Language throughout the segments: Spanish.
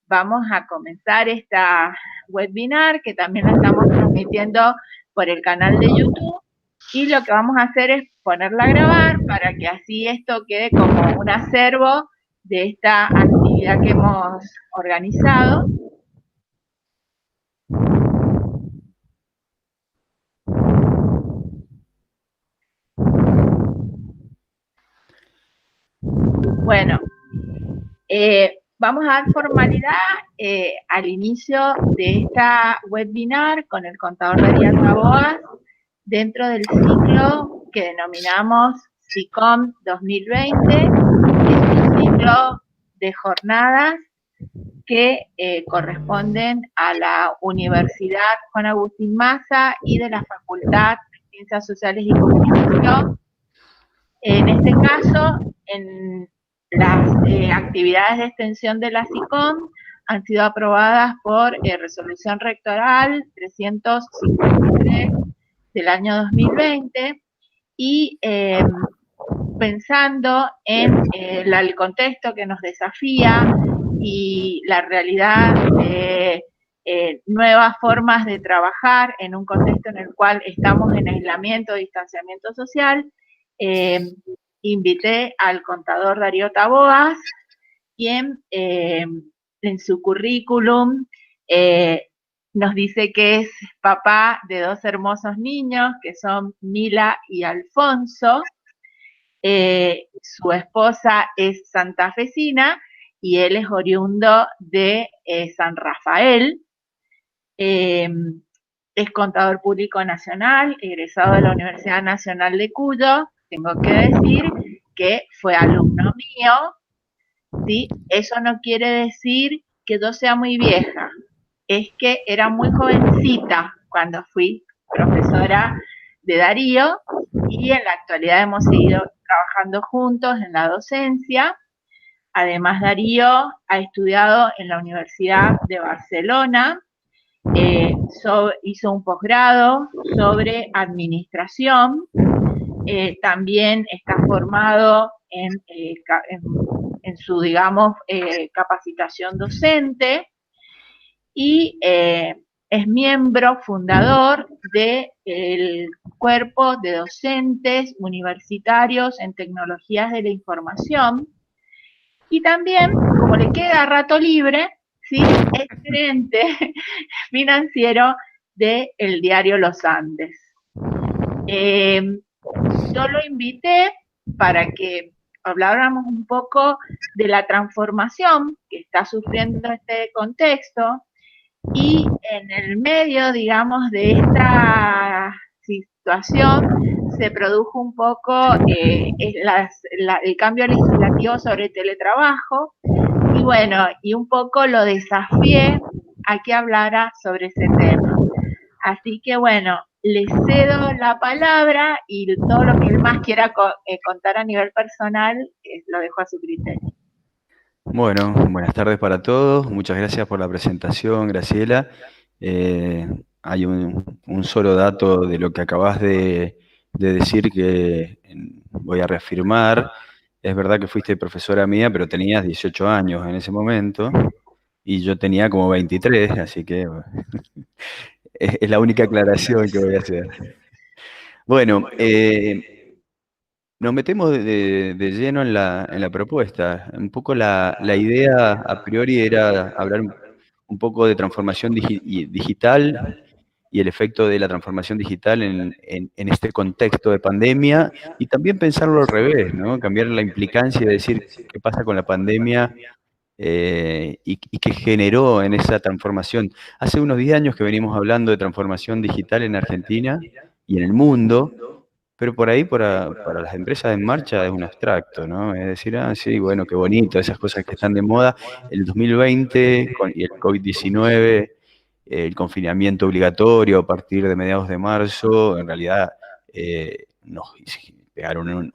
vamos a comenzar esta webinar que también la estamos transmitiendo por el canal de YouTube, y lo que vamos a hacer es ponerla a grabar para que así esto quede como un acervo de esta actividad que hemos organizado. Bueno, vamos a dar formalidad al inicio de esta webinar con el contador Darío Taboas dentro del ciclo que denominamos SICOM 2020. Es un ciclo de jornadas que corresponden a la Universidad Juan Agustín Maza y de la Facultad de Ciencias Sociales y Comunicación. En este caso, en las actividades de extensión de la SICOM han sido aprobadas por resolución rectoral 353 del año 2020, y pensando en el contexto que nos desafía y la realidad de nuevas formas de trabajar en un contexto en el cual estamos en aislamiento, distanciamiento social, invité al contador Darío Taboas, quien en su currículum nos dice que es papá de dos hermosos niños, que son Mila y Alfonso. Su esposa es santafesina y él es oriundo de San Rafael. Es contador público nacional, egresado de la Universidad Nacional de Cuyo. Tengo que decir que fue alumno mío, ¿sí? Eso no quiere decir que yo sea muy vieja, es que era muy jovencita cuando fui profesora de Darío, y en la actualidad hemos seguido trabajando juntos en la docencia. Además, Darío ha estudiado en la Universidad de Barcelona, hizo un posgrado sobre administración, también está formado en su, digamos, capacitación docente, y es miembro fundador del Cuerpo de Docentes Universitarios en Tecnologías de la Información, y también, como le queda rato libre, ¿sí?, es gerente financiero del diario Los Andes. Yo lo invité para que habláramos un poco de la transformación que está sufriendo este contexto, y en el medio, digamos, de esta situación se produjo un poco el cambio legislativo sobre teletrabajo, y bueno, y un poco lo desafié a que hablara sobre ese tema. Así que bueno, le cedo la palabra, y todo lo que él más quiera contar a nivel personal, lo dejo a su criterio. Bueno, buenas tardes para todos. Muchas gracias por la presentación, Graciela. Hay un solo dato de lo que acabas de decir que voy a reafirmar. Es verdad que fuiste profesora mía, pero tenías 18 años en ese momento y yo tenía como 23, así que es la única aclaración que voy a hacer. Bueno, nos metemos de lleno en la propuesta. Un poco la idea a priori era hablar un poco de transformación digital y el efecto de la transformación digital en este contexto de pandemia, y también pensarlo al revés, ¿no? Cambiar la implicancia de decir qué pasa con la pandemia y qué generó en esa transformación. Hace unos 10 años que venimos hablando de transformación digital en Argentina y en el mundo, pero por ahí para las empresas en marcha es un abstracto, ¿no? Es decir, sí, bueno, qué bonito, esas cosas que están de moda. El 2020 y el COVID-19, el confinamiento obligatorio a partir de mediados de marzo, en realidad nos pegaron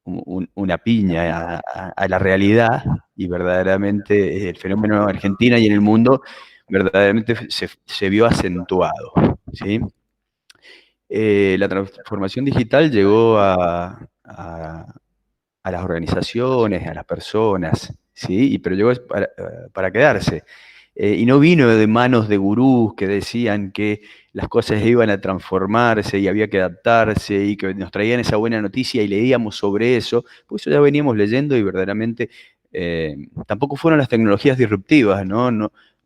una piña a la realidad, y verdaderamente el fenómeno en Argentina y en el mundo verdaderamente se vio acentuado, ¿sí? La transformación digital llegó a las organizaciones, a las personas, ¿sí? Pero llegó para quedarse. Y no vino de manos de gurús que decían que las cosas iban a transformarse y había que adaptarse y que nos traían esa buena noticia y leíamos sobre eso, pues eso ya veníamos leyendo y verdaderamente tampoco fueron las tecnologías disruptivas, ¿no?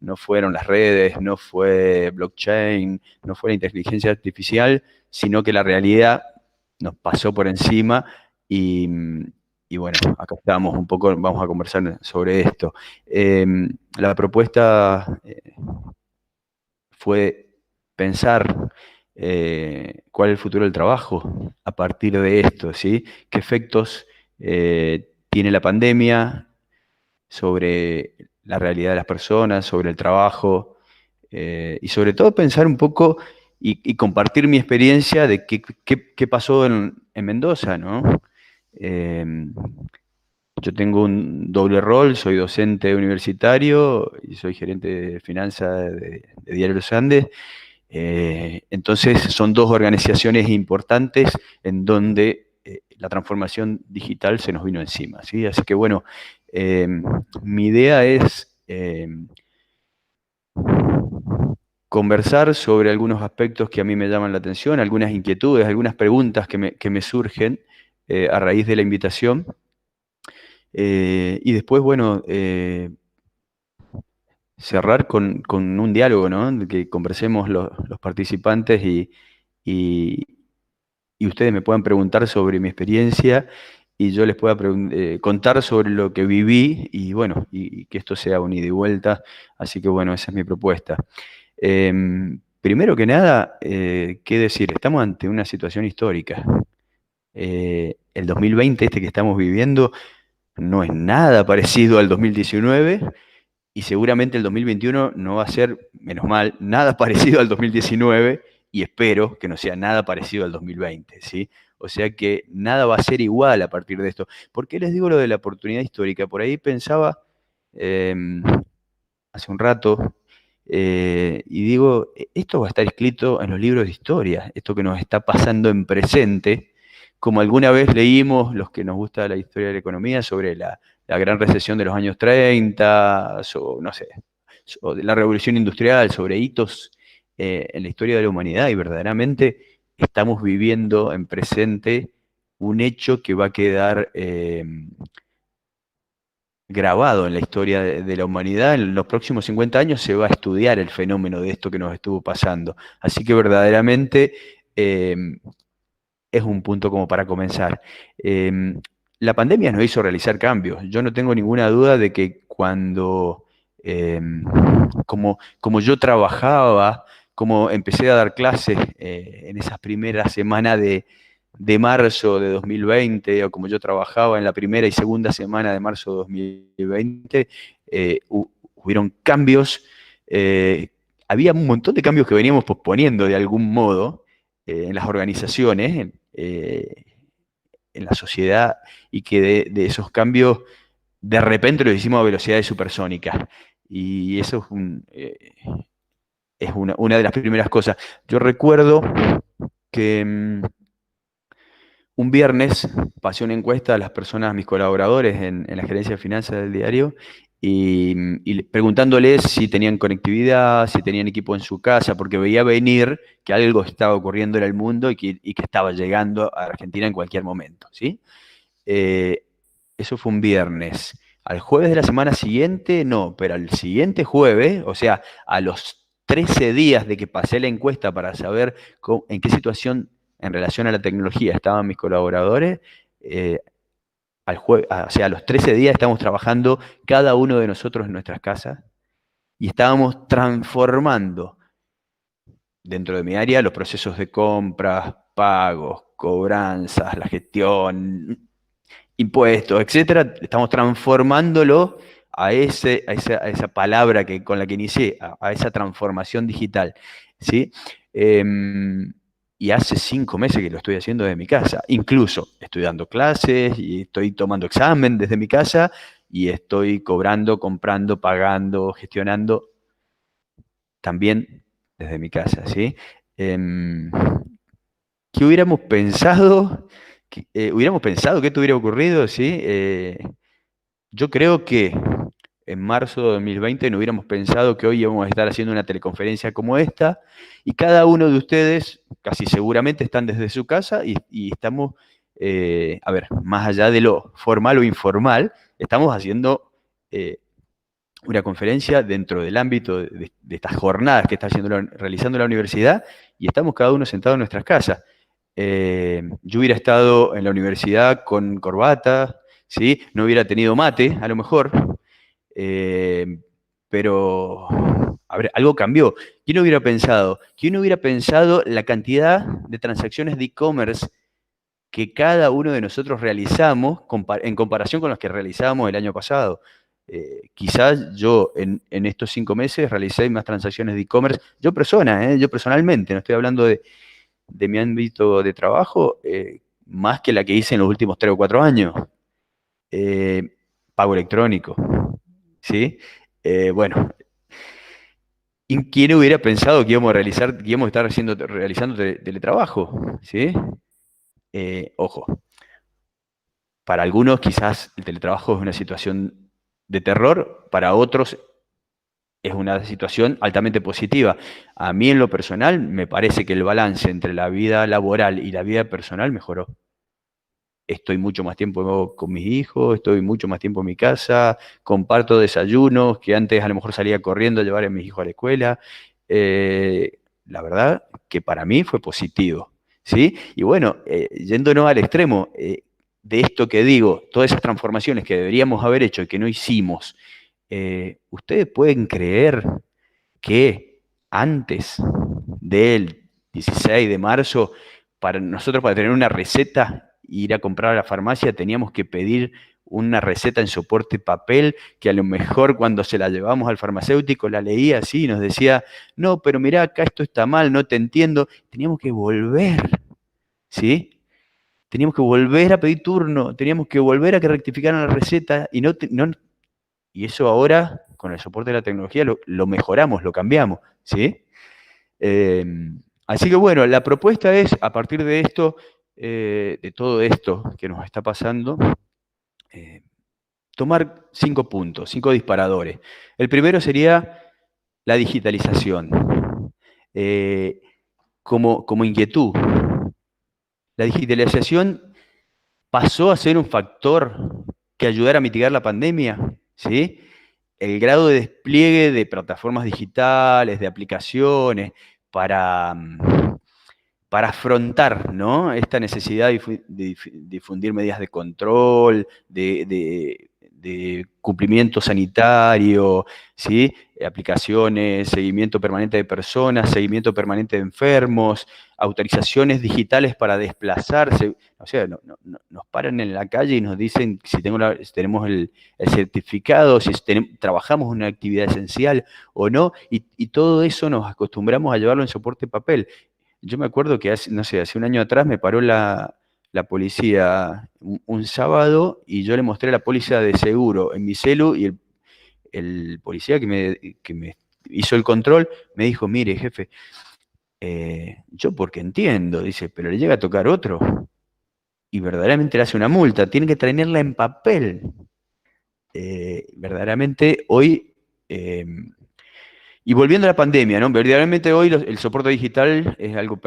No fueron las redes, no fue blockchain, no fue la inteligencia artificial, sino que la realidad nos pasó por encima y, y bueno, acá estamos un poco, vamos a conversar sobre esto. La propuesta fue pensar cuál es el futuro del trabajo a partir de esto, ¿sí? ¿Qué efectos tiene la pandemia sobre la realidad de las personas, sobre el trabajo? Y sobre todo pensar un poco y compartir mi experiencia de qué pasó en Mendoza, ¿no? Eh, yo tengo un doble rol, soy docente universitario y soy gerente de finanzas de Diario Los Andes. Entonces son dos organizaciones importantes en donde la transformación digital se nos vino encima, ¿sí? Así que bueno, mi idea es conversar sobre algunos aspectos que a mí me llaman la atención, algunas inquietudes, algunas preguntas que me surgen a raíz de la invitación. Y después, bueno, cerrar con un diálogo, ¿no? Que conversemos los participantes y- y ustedes me puedan preguntar sobre mi experiencia y yo les pueda contar sobre lo que viví y bueno, y que esto sea un ida y vuelta. Así que bueno, esa es mi propuesta. Primero que nada, ¿qué decir? Estamos ante una situación histórica. El 2020, este que estamos viviendo, no es nada parecido al 2019 y seguramente el 2021 no va a ser, menos mal, nada parecido al 2019 y espero que no sea nada parecido al 2020, ¿sí? O sea que nada va a ser igual a partir de esto. ¿Por qué les digo lo de la oportunidad histórica? Por ahí pensaba eh, hace un rato y digo, esto va a estar escrito en los libros de historia, esto que nos está pasando en presente, como alguna vez leímos, los que nos gusta la historia de la economía, sobre la gran recesión de los años 30, no sé, de la revolución industrial, sobre hitos en la historia de la humanidad, y verdaderamente estamos viviendo en presente un hecho que va a quedar grabado en la historia de la humanidad. En los próximos 50 años se va a estudiar el fenómeno de esto que nos estuvo pasando. Así que verdaderamente eh, es un punto como para comenzar. La pandemia nos hizo realizar cambios. Yo no tengo ninguna duda de que cuando, eh, como yo trabajaba, como empecé a dar clases en esas primeras semanas de marzo de 2020, o como yo trabajaba en la primera y segunda semana de marzo de 2020, hubieron cambios, había un montón de cambios que veníamos posponiendo de algún modo, en las organizaciones, en la sociedad, y que de esos cambios de repente los hicimos a velocidades supersónicas. Y eso es una de las primeras cosas. Yo recuerdo que un viernes pasé una encuesta a las personas, a mis colaboradores en la gerencia de finanzas del diario, y preguntándoles si tenían conectividad, si tenían equipo en su casa, porque veía venir que algo estaba ocurriendo en el mundo y que estaba llegando a Argentina en cualquier momento, ¿sí? Eh, Eso fue un viernes. Al jueves de la semana siguiente, no, pero al siguiente jueves, o sea, a los 13 días de que pasé la encuesta para saber en qué situación en relación a la tecnología estaban mis colaboradores, eh, o sea, a los 13 días estamos trabajando cada uno de nosotros en nuestras casas y estábamos transformando dentro de mi área los procesos de compras, pagos, cobranzas, la gestión, impuestos, etcétera. Estamos transformándolo a esa palabra con la que inicié, a esa transformación digital, ¿sí? Y hace 5 meses que lo estoy haciendo desde mi casa. Incluso estoy dando clases y estoy tomando examen desde mi casa y estoy cobrando, comprando, pagando, gestionando también desde mi casa, ¿sí? Em, ¿Qué hubiéramos pensado? ¿Hubiéramos pensado que esto hubiera ocurrido, sí? Yo creo que en marzo de 2020 no hubiéramos pensado que hoy íbamos a estar haciendo una teleconferencia como esta, y cada uno de ustedes casi seguramente están desde su casa y estamos, a ver, más allá de lo formal o informal, estamos haciendo una conferencia dentro del ámbito de estas jornadas que está realizando la universidad, y estamos cada uno sentado en nuestras casas. Yo hubiera estado en la universidad con corbata, ¿sí? No hubiera tenido mate, a lo mejor, eh, pero, a ver, algo cambió. ¿Quién hubiera pensado? ¿Quién hubiera pensado la cantidad de transacciones de e-commerce que cada uno de nosotros realizamos en comparación con las que realizábamos el año pasado? Quizás yo en estos 5 meses realicé más transacciones de e-commerce, yo personalmente, no estoy hablando de mi ámbito de trabajo, más que la que hice en los últimos 3 o 4 años. Eh, Pago electrónico, ¿sí? Bueno, ¿y quién hubiera pensado que íbamos a estar realizando teletrabajo? ¿Sí? Ojo, para algunos quizás el teletrabajo es una situación de terror, para otros es una situación altamente positiva. A mí en lo personal me parece que el balance entre la vida laboral y la vida personal mejoró. Estoy mucho más tiempo con mis hijos, estoy mucho más tiempo en mi casa, comparto desayunos que antes a lo mejor salía corriendo a llevar a mis hijos a la escuela. La verdad que para mí fue positivo, ¿sí? Y bueno, yéndonos al extremo de esto que digo, todas esas transformaciones que deberíamos haber hecho y que no hicimos, ¿ustedes pueden creer que antes del 16 de marzo, para nosotros, para tener una receta, ir a comprar a la farmacia, teníamos que pedir una receta en soporte papel, que a lo mejor cuando se la llevamos al farmacéutico la leía así y nos decía, no, pero mirá, acá esto está mal, no te entiendo. Teníamos que volver, ¿sí? Teníamos que volver a pedir turno, teníamos que volver a que rectificaran la receta y eso ahora, con el soporte de la tecnología, lo mejoramos, lo cambiamos, ¿sí? Eh, Así que bueno, la propuesta es, a partir de esto, de todo esto que nos está pasando, eh, tomar 5 puntos, 5 disparadores. El primero sería la digitalización. Eh, como inquietud, la digitalización pasó a ser un factor que ayudara a mitigar la pandemia, ¿sí? El grado de despliegue de plataformas digitales, de aplicaciones, para, para afrontar, ¿no?, esta necesidad de difundir medidas de control, de cumplimiento sanitario, ¿sí? Aplicaciones, seguimiento permanente de personas, seguimiento permanente de enfermos, autorizaciones digitales para desplazarse. O sea, nos paran en la calle y nos dicen si tenemos el certificado, si trabajamos una actividad esencial o no, y todo eso nos acostumbramos a llevarlo en soporte papel. Yo me acuerdo que hace, no sé, hace un año atrás me paró la policía un sábado y yo le mostré la póliza de seguro en mi celu, y el policía que me hizo el control me dijo, mire, jefe, yo porque entiendo, dice, pero le llega a tocar otro y verdaderamente le hace una multa, tiene que tenerla en papel. Verdaderamente hoy... y volviendo a la pandemia, ¿no? Verdaderamente hoy el soporte digital es algo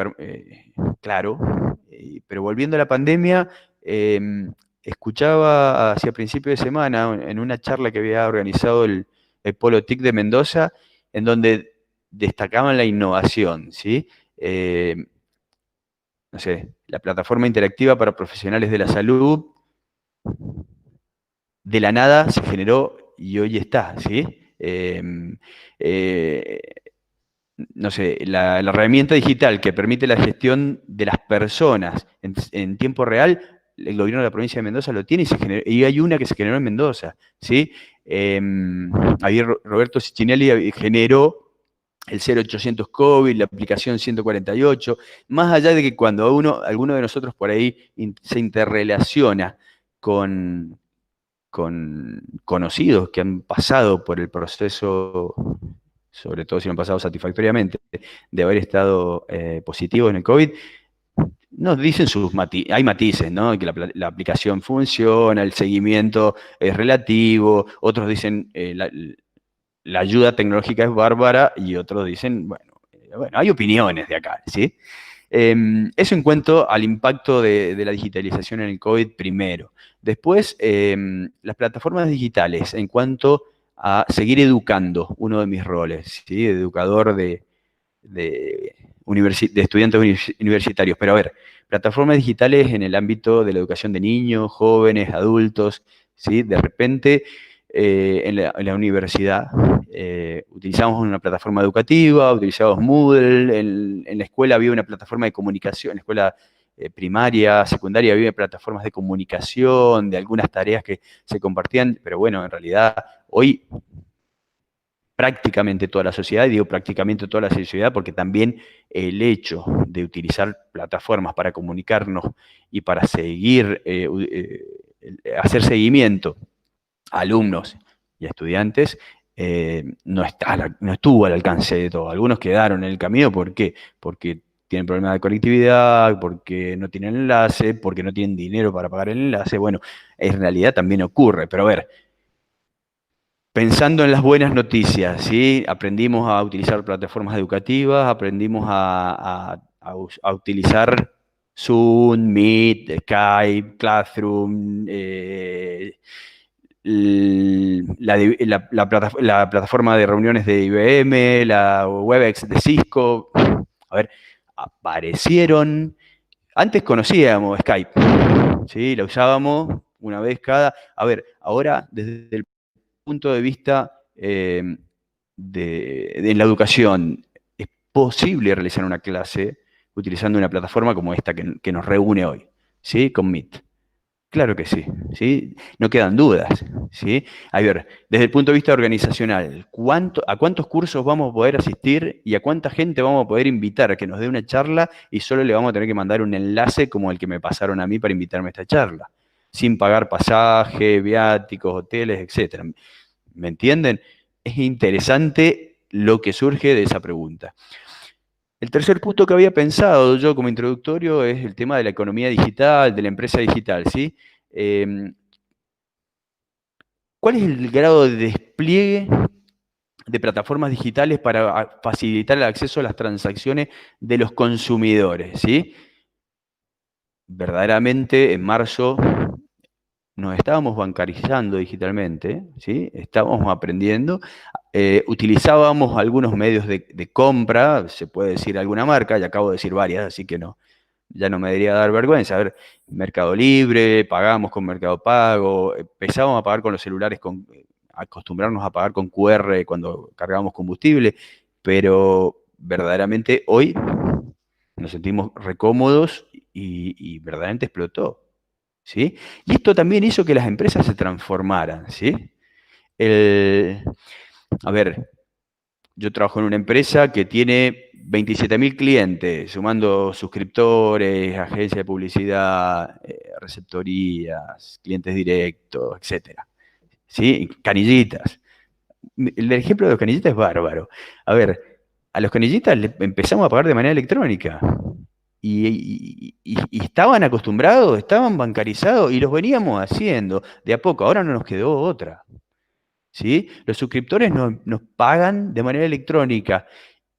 claro, pero volviendo a la pandemia, escuchaba hacia principio de semana en una charla que había organizado el Polo TIC de Mendoza, en donde destacaban la innovación, ¿sí? No sé, la plataforma interactiva para profesionales de la salud, de la nada se generó y hoy está, ¿sí? Eh, no sé, la herramienta digital que permite la gestión de las personas en tiempo real, el gobierno de la provincia de Mendoza lo tiene, y hay una que se generó en Mendoza, ¿sí? Ahí Roberto Ciccinelli generó el 0800 COVID, la aplicación 148, más allá de que cuando alguno de nosotros por ahí se interrelaciona con conocidos que han pasado por el proceso, sobre todo si no han pasado satisfactoriamente, de haber estado positivos en el COVID, nos dicen hay matices, ¿no? Que la aplicación funciona, el seguimiento es relativo, otros dicen la ayuda tecnológica es bárbara y otros dicen, bueno, hay opiniones de acá, ¿sí? Eso en cuanto al impacto de la digitalización en el COVID primero. Después, las plataformas digitales en cuanto a seguir educando, uno de mis roles, ¿sí? Educador de, de estudiantes universitarios. Pero a ver, plataformas digitales en el ámbito de la educación de niños, jóvenes, adultos, ¿sí? De repente, en la universidad utilizamos una plataforma educativa, utilizamos Moodle, en la escuela había una plataforma de comunicación, en la escuela primaria, secundaria, había plataformas de comunicación, de algunas tareas que se compartían, pero bueno, en realidad hoy prácticamente toda la sociedad, y digo prácticamente toda la sociedad porque también el hecho de utilizar plataformas para comunicarnos y para seguir, hacer seguimiento a alumnos y a estudiantes, no estuvo al alcance de todo. Algunos quedaron en el camino, ¿por qué? Porque tienen problemas de conectividad, porque no tienen enlace, porque no tienen dinero para pagar el enlace. Bueno, en realidad también ocurre, pero a ver, pensando en las buenas noticias, ¿sí? Aprendimos a utilizar plataformas educativas, aprendimos a utilizar Zoom, Meet, Skype, Classroom, la plataforma de reuniones de IBM, la Webex de Cisco. A ver, aparecieron. Antes conocíamos Skype, ¿sí? La usábamos una vez cada. A ver, ahora desde el punto de vista de la educación, es posible realizar una clase utilizando una plataforma como esta que nos reúne hoy, ¿sí? Con Meet. Claro que sí, ¿sí? No quedan dudas, ¿sí? A ver, desde el punto de vista organizacional, ¿a cuántos cursos vamos a poder asistir y a cuánta gente vamos a poder invitar a que nos dé una charla y solo le vamos a tener que mandar un enlace como el que me pasaron a mí para invitarme a esta charla, sin pagar pasaje, viáticos, hoteles, etcétera? ¿Me entienden? Es interesante lo que surge de esa pregunta. El tercer punto que había pensado yo como introductorio es el tema de la economía digital, de la empresa digital, ¿sí? ¿Cuál es el grado de despliegue de plataformas digitales para facilitar el acceso a las transacciones de los consumidores, ¿sí? Verdaderamente, en marzo nos estábamos bancarizando digitalmente, ¿sí? Estábamos aprendiendo, utilizábamos algunos medios de compra, se puede decir alguna marca, ya acabo de decir varias, así que no, ya no me debería dar vergüenza. A ver, Mercado Libre, pagamos con Mercado Pago, empezábamos a pagar con los celulares, acostumbrarnos a pagar con QR cuando cargábamos combustible, pero verdaderamente hoy nos sentimos recómodos y verdaderamente explotó, ¿sí? Y esto también hizo que las empresas se transformaran, ¿sí? A ver, yo trabajo en una empresa que tiene 27.000 clientes, sumando suscriptores, agencias de publicidad, receptorías, clientes directos, etcétera. ¿Sí? Canillitas. El ejemplo de los canillitas es bárbaro. A ver, a los canillitas empezamos a pagar de manera electrónica. Y estaban acostumbrados, estaban bancarizados y los veníamos haciendo de a poco. Ahora no nos quedó otra. ¿Sí? Los suscriptores nos pagan de manera electrónica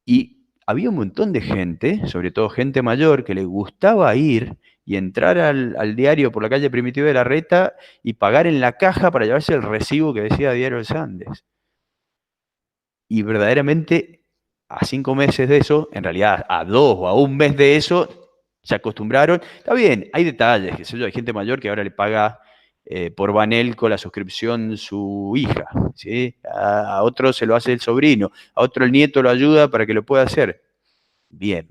y había un montón de gente, sobre todo gente mayor, que le gustaba ir y entrar al diario por la calle Primitiva de la Reta y pagar en la caja para llevarse el recibo que decía Diario de los Andes. Y verdaderamente a 5 meses de eso, en realidad a 2 o a un mes de eso, se acostumbraron. Está bien, hay detalles, que sé yo, hay gente mayor que ahora le paga por Banelco la suscripción su hija, ¿sí? A otro se lo hace el sobrino, a otro el nieto lo ayuda para que lo pueda hacer. Bien,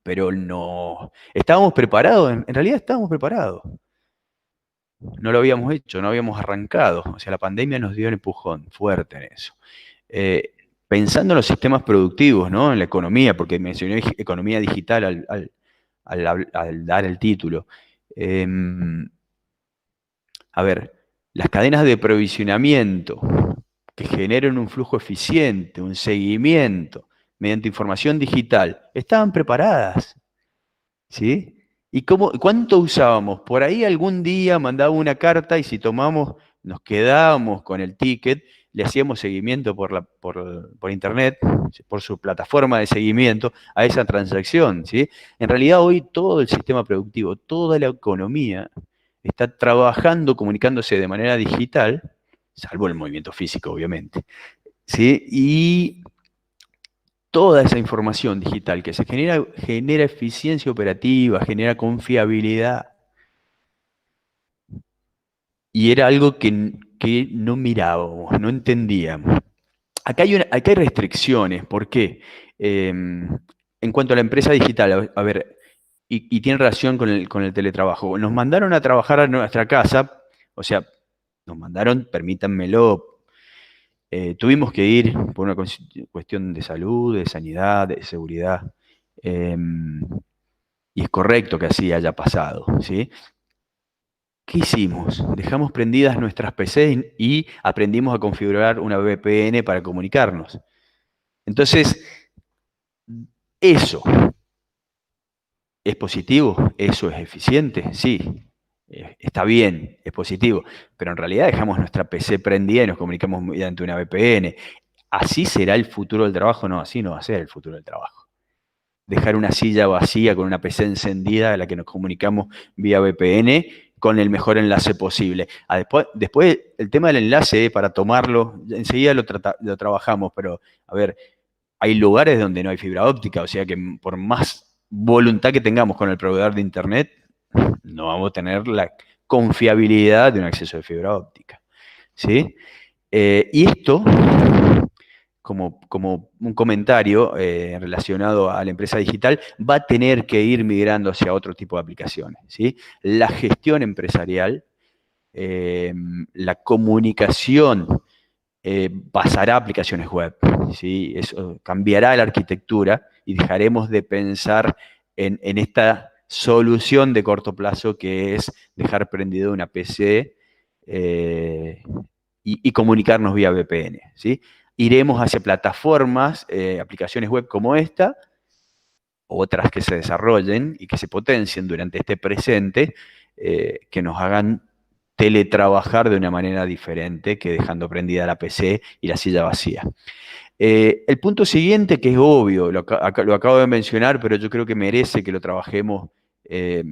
pero no. ¿Estábamos preparados? En realidad estábamos preparados. No lo habíamos hecho, no habíamos arrancado. O sea, la pandemia nos dio el empujón fuerte en eso. Pensando en los sistemas productivos, ¿no? En la economía, porque mencioné economía digital al dar el título. A ver, las cadenas de provisionamiento que generen un flujo eficiente, un seguimiento mediante información digital, estaban preparadas. ¿sí? ¿Y cuánto usábamos? Por ahí algún día mandaba una carta y si nos quedábamos con el ticket, le hacíamos seguimiento por internet, por su plataforma de seguimiento a esa transacción, ¿sí? En realidad hoy todo el sistema productivo, toda la economía está trabajando, comunicándose de manera digital, salvo el movimiento físico, obviamente, ¿sí? Y toda esa información digital que se genera eficiencia operativa, genera confiabilidad, y era algo que no mirábamos, no entendíamos. Acá hay restricciones, ¿por qué? En cuanto a la empresa digital, a ver, y tiene relación con el teletrabajo. Nos mandaron a trabajar a nuestra casa, o sea, nos mandaron, permítanmelo, tuvimos que ir por una cuestión de salud, de sanidad, de seguridad. Y es correcto que así haya pasado, ¿sí? ¿Qué hicimos? Dejamos prendidas nuestras PCs y aprendimos a configurar una VPN para comunicarnos. Entonces, ¿eso es positivo? ¿Eso es eficiente? Sí, está bien, es positivo. Pero en realidad dejamos nuestra PC prendida y nos comunicamos mediante una VPN. ¿Así será el futuro del trabajo? No, así no va a ser el futuro del trabajo. Dejar una silla vacía con una PC encendida a la que nos comunicamos vía VPN con el mejor enlace posible. Después el tema del enlace, para tomarlo, enseguida lo trabajamos, pero a ver, hay lugares donde no hay fibra óptica, o sea que por más voluntad que tengamos con el proveedor de Internet, no vamos a tener la confiabilidad de un acceso de fibra óptica, ¿sí? Y esto, como un comentario relacionado a la empresa digital, va a tener que ir migrando hacia otro tipo de aplicaciones, ¿sí? La gestión empresarial, la comunicación, pasará a aplicaciones web, ¿sí? Eso cambiará la arquitectura y dejaremos de pensar en esta solución de corto plazo que es dejar prendido una PC y comunicarnos vía VPN, ¿sí? Iremos hacia plataformas, aplicaciones web como esta, otras que se desarrollen y que se potencien durante este presente, que nos hagan teletrabajar de una manera diferente que dejando prendida la PC y la silla vacía. El punto siguiente, que es obvio, lo acabo de mencionar, pero yo creo que merece que lo trabajemos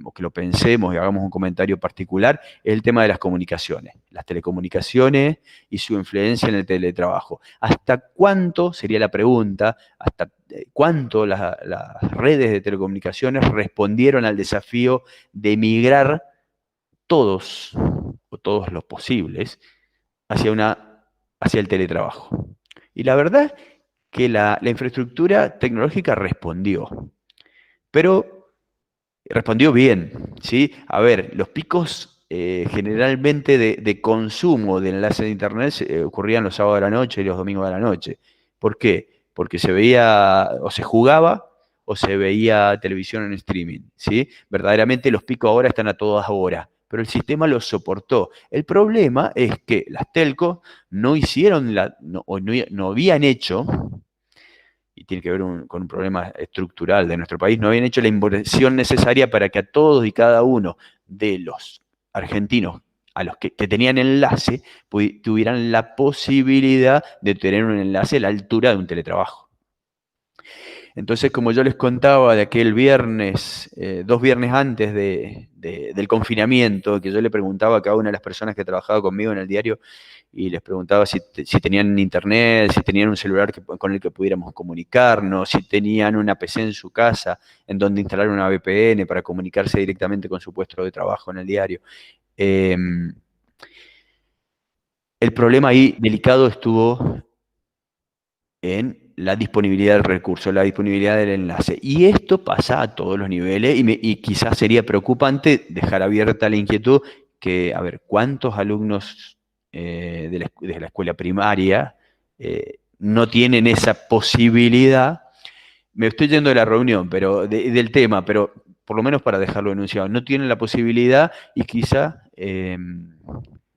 o que lo pensemos y hagamos un comentario particular, es el tema de las comunicaciones, las telecomunicaciones y su influencia en el teletrabajo. ¿Hasta cuánto, sería la pregunta, hasta cuánto las redes de telecomunicaciones respondieron al desafío de migrar todos, o todos los posibles, hacia el teletrabajo? Y la verdad que la infraestructura tecnológica respondió, pero respondió bien, ¿sí? A ver, los picos generalmente de consumo de enlace de Internet ocurrían los sábados de la noche y los domingos de la noche. ¿Por qué? Porque se veía o se jugaba o se veía televisión en streaming, ¿sí? Verdaderamente los picos ahora están a todas horas, pero el sistema los soportó. El problema es que las telcos no hicieron no habían hecho, y tiene que ver con un problema estructural de nuestro país, no habían hecho la inversión necesaria para que a todos y cada uno de los argentinos a los que tenían enlace tuvieran la posibilidad de tener un enlace a la altura de un teletrabajo. Entonces, como yo les contaba de aquel viernes, 2 viernes antes del confinamiento, que yo le preguntaba a cada una de las personas que trabajaba conmigo en el diario, y les preguntaba si tenían internet, si tenían un celular con el que pudiéramos comunicarnos, si tenían una PC en su casa en donde instalar una VPN para comunicarse directamente con su puesto de trabajo en el diario. El problema ahí delicado estuvo en la disponibilidad del recurso, la disponibilidad del enlace. Y esto pasa a todos los niveles y quizás sería preocupante dejar abierta la inquietud que, a ver, ¿cuántos alumnos desde la escuela primaria no tienen esa posibilidad? Me estoy yendo de la reunión, pero del tema, pero por lo menos para dejarlo enunciado, no tienen la posibilidad y quizá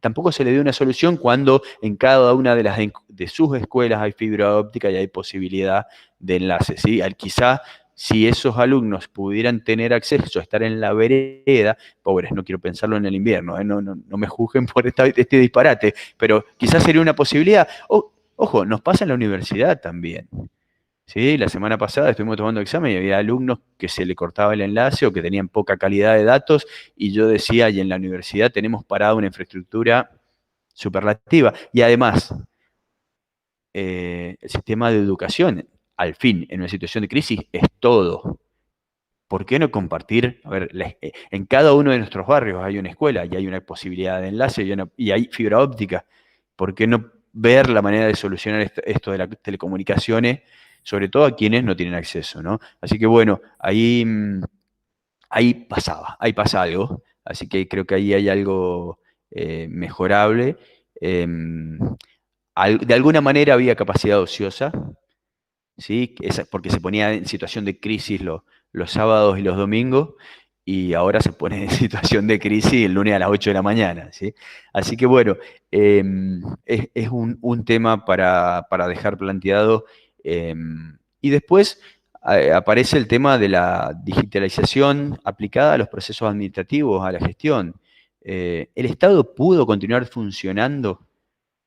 tampoco se le dio una solución cuando en cada una de sus escuelas hay fibra óptica y hay posibilidad de enlace, ¿sí? Quizá si esos alumnos pudieran tener acceso a estar en la vereda, pobres, no quiero pensarlo en el invierno, no me juzguen por este disparate, pero quizás sería una posibilidad. Ojo, nos pasa en la universidad también. ¿Sí? La semana pasada estuvimos tomando examen y había alumnos que se le cortaba el enlace o que tenían poca calidad de datos, y yo decía, y en la universidad tenemos parada una infraestructura superlativa. Y además, el sistema de educación, al fin, en una situación de crisis, es todo. ¿Por qué no compartir? A ver, en cada uno de nuestros barrios hay una escuela y hay una posibilidad de enlace y hay fibra óptica. ¿Por qué no ver la manera de solucionar esto de las telecomunicaciones, sobre todo a quienes no tienen acceso, ¿no? Así que bueno, ahí pasa algo. Así que creo que ahí hay algo mejorable. De alguna manera había capacidad ociosa, ¿sí? Porque se ponía en situación de crisis los sábados y los domingos, y ahora se pone en situación de crisis el lunes a las 8 de la mañana, ¿sí? Así que bueno, es un tema para dejar planteado. Y después aparece el tema de la digitalización aplicada a los procesos administrativos, a la gestión. ¿El Estado pudo continuar funcionando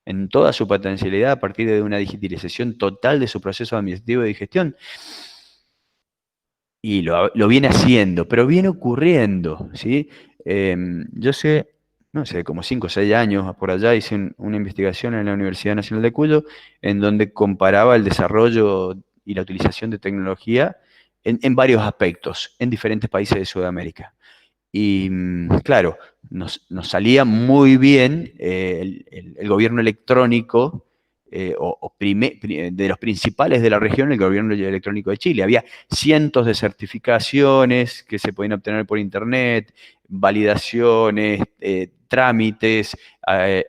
en toda su potencialidad a partir de una digitalización total de su proceso administrativo de gestión? Y lo viene haciendo, pero viene ocurriendo, ¿sí? Yo sé, no sé, como 5 o 6 años por allá hice una investigación en la Universidad Nacional de Cuyo en donde comparaba el desarrollo y la utilización de tecnología en varios aspectos en diferentes países de Sudamérica. Y claro, nos salía muy bien el gobierno electrónico, de los principales de la región, el gobierno electrónico de Chile. Había cientos de certificaciones que se podían obtener por internet, validaciones, trámites,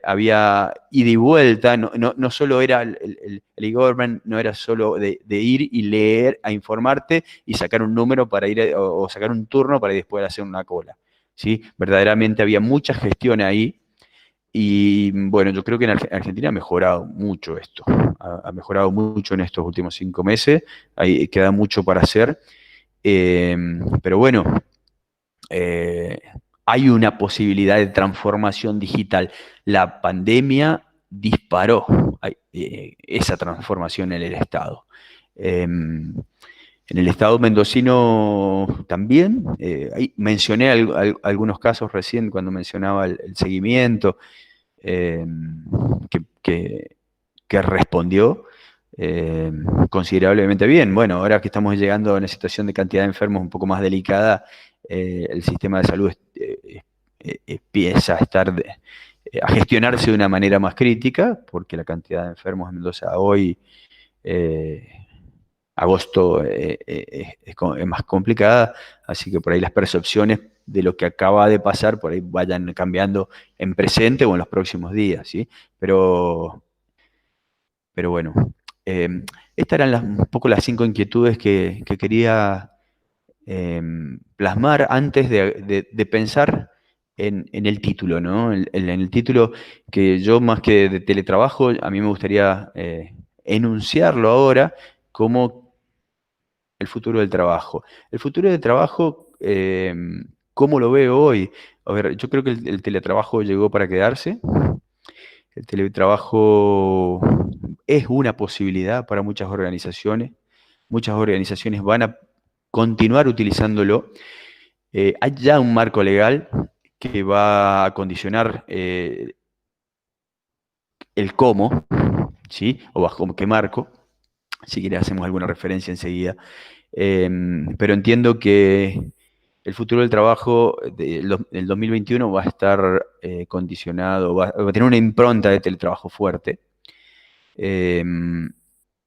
había ida y vuelta. No solo era el e-government, no era solo de ir y leer, a informarte y sacar un número para ir, o sacar un turno para después hacer una cola, ¿sí? Verdaderamente había mucha gestión ahí. Y bueno, yo creo que en Argentina ha mejorado mucho esto, ha mejorado mucho en estos últimos 5 meses, ahí queda mucho para hacer. Pero bueno, eh, hay una posibilidad de transformación digital. La pandemia disparó esa transformación en el Estado. En el Estado mendocino también, ahí mencioné algunos casos recién cuando mencionaba el seguimiento, eh, que, que- que respondió eh, considerablemente bien. Bueno, ahora que estamos llegando a una situación de cantidad de enfermos un poco más delicada, el sistema de salud empieza a a gestionarse de una manera más crítica, porque la cantidad de enfermos en Mendoza hoy, eh, agosto, es más complicada, así que por ahí las percepciones de lo que acaba de pasar, por ahí vayan cambiando en presente o en los próximos días, ¿sí? Pero, pero bueno, eh, estas eran un poco las 5 inquietudes que quería plasmar antes de pensar en el título, ¿no? En el título, que yo, más que de teletrabajo, a mí me gustaría enunciarlo ahora como el futuro del trabajo. El futuro del trabajo, ¿cómo lo veo hoy? A ver, yo creo que el teletrabajo llegó para quedarse. El teletrabajo es una posibilidad para muchas organizaciones. Muchas organizaciones van a continuar utilizándolo. Hay ya un marco legal que va a condicionar el cómo, ¿sí? O bajo qué marco. Si quieres hacemos alguna referencia enseguida. Pero entiendo que el futuro del trabajo del 2021 va a estar condicionado, va a tener una impronta de teletrabajo fuerte. Eh,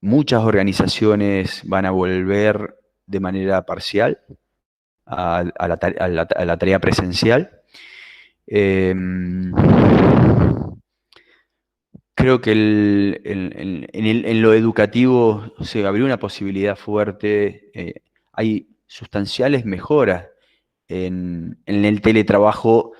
Muchas organizaciones van a volver de manera parcial a la tarea presencial. Eh, Creo que en lo educativo se abrió una posibilidad fuerte. Hay sustanciales mejoras en el teletrabajo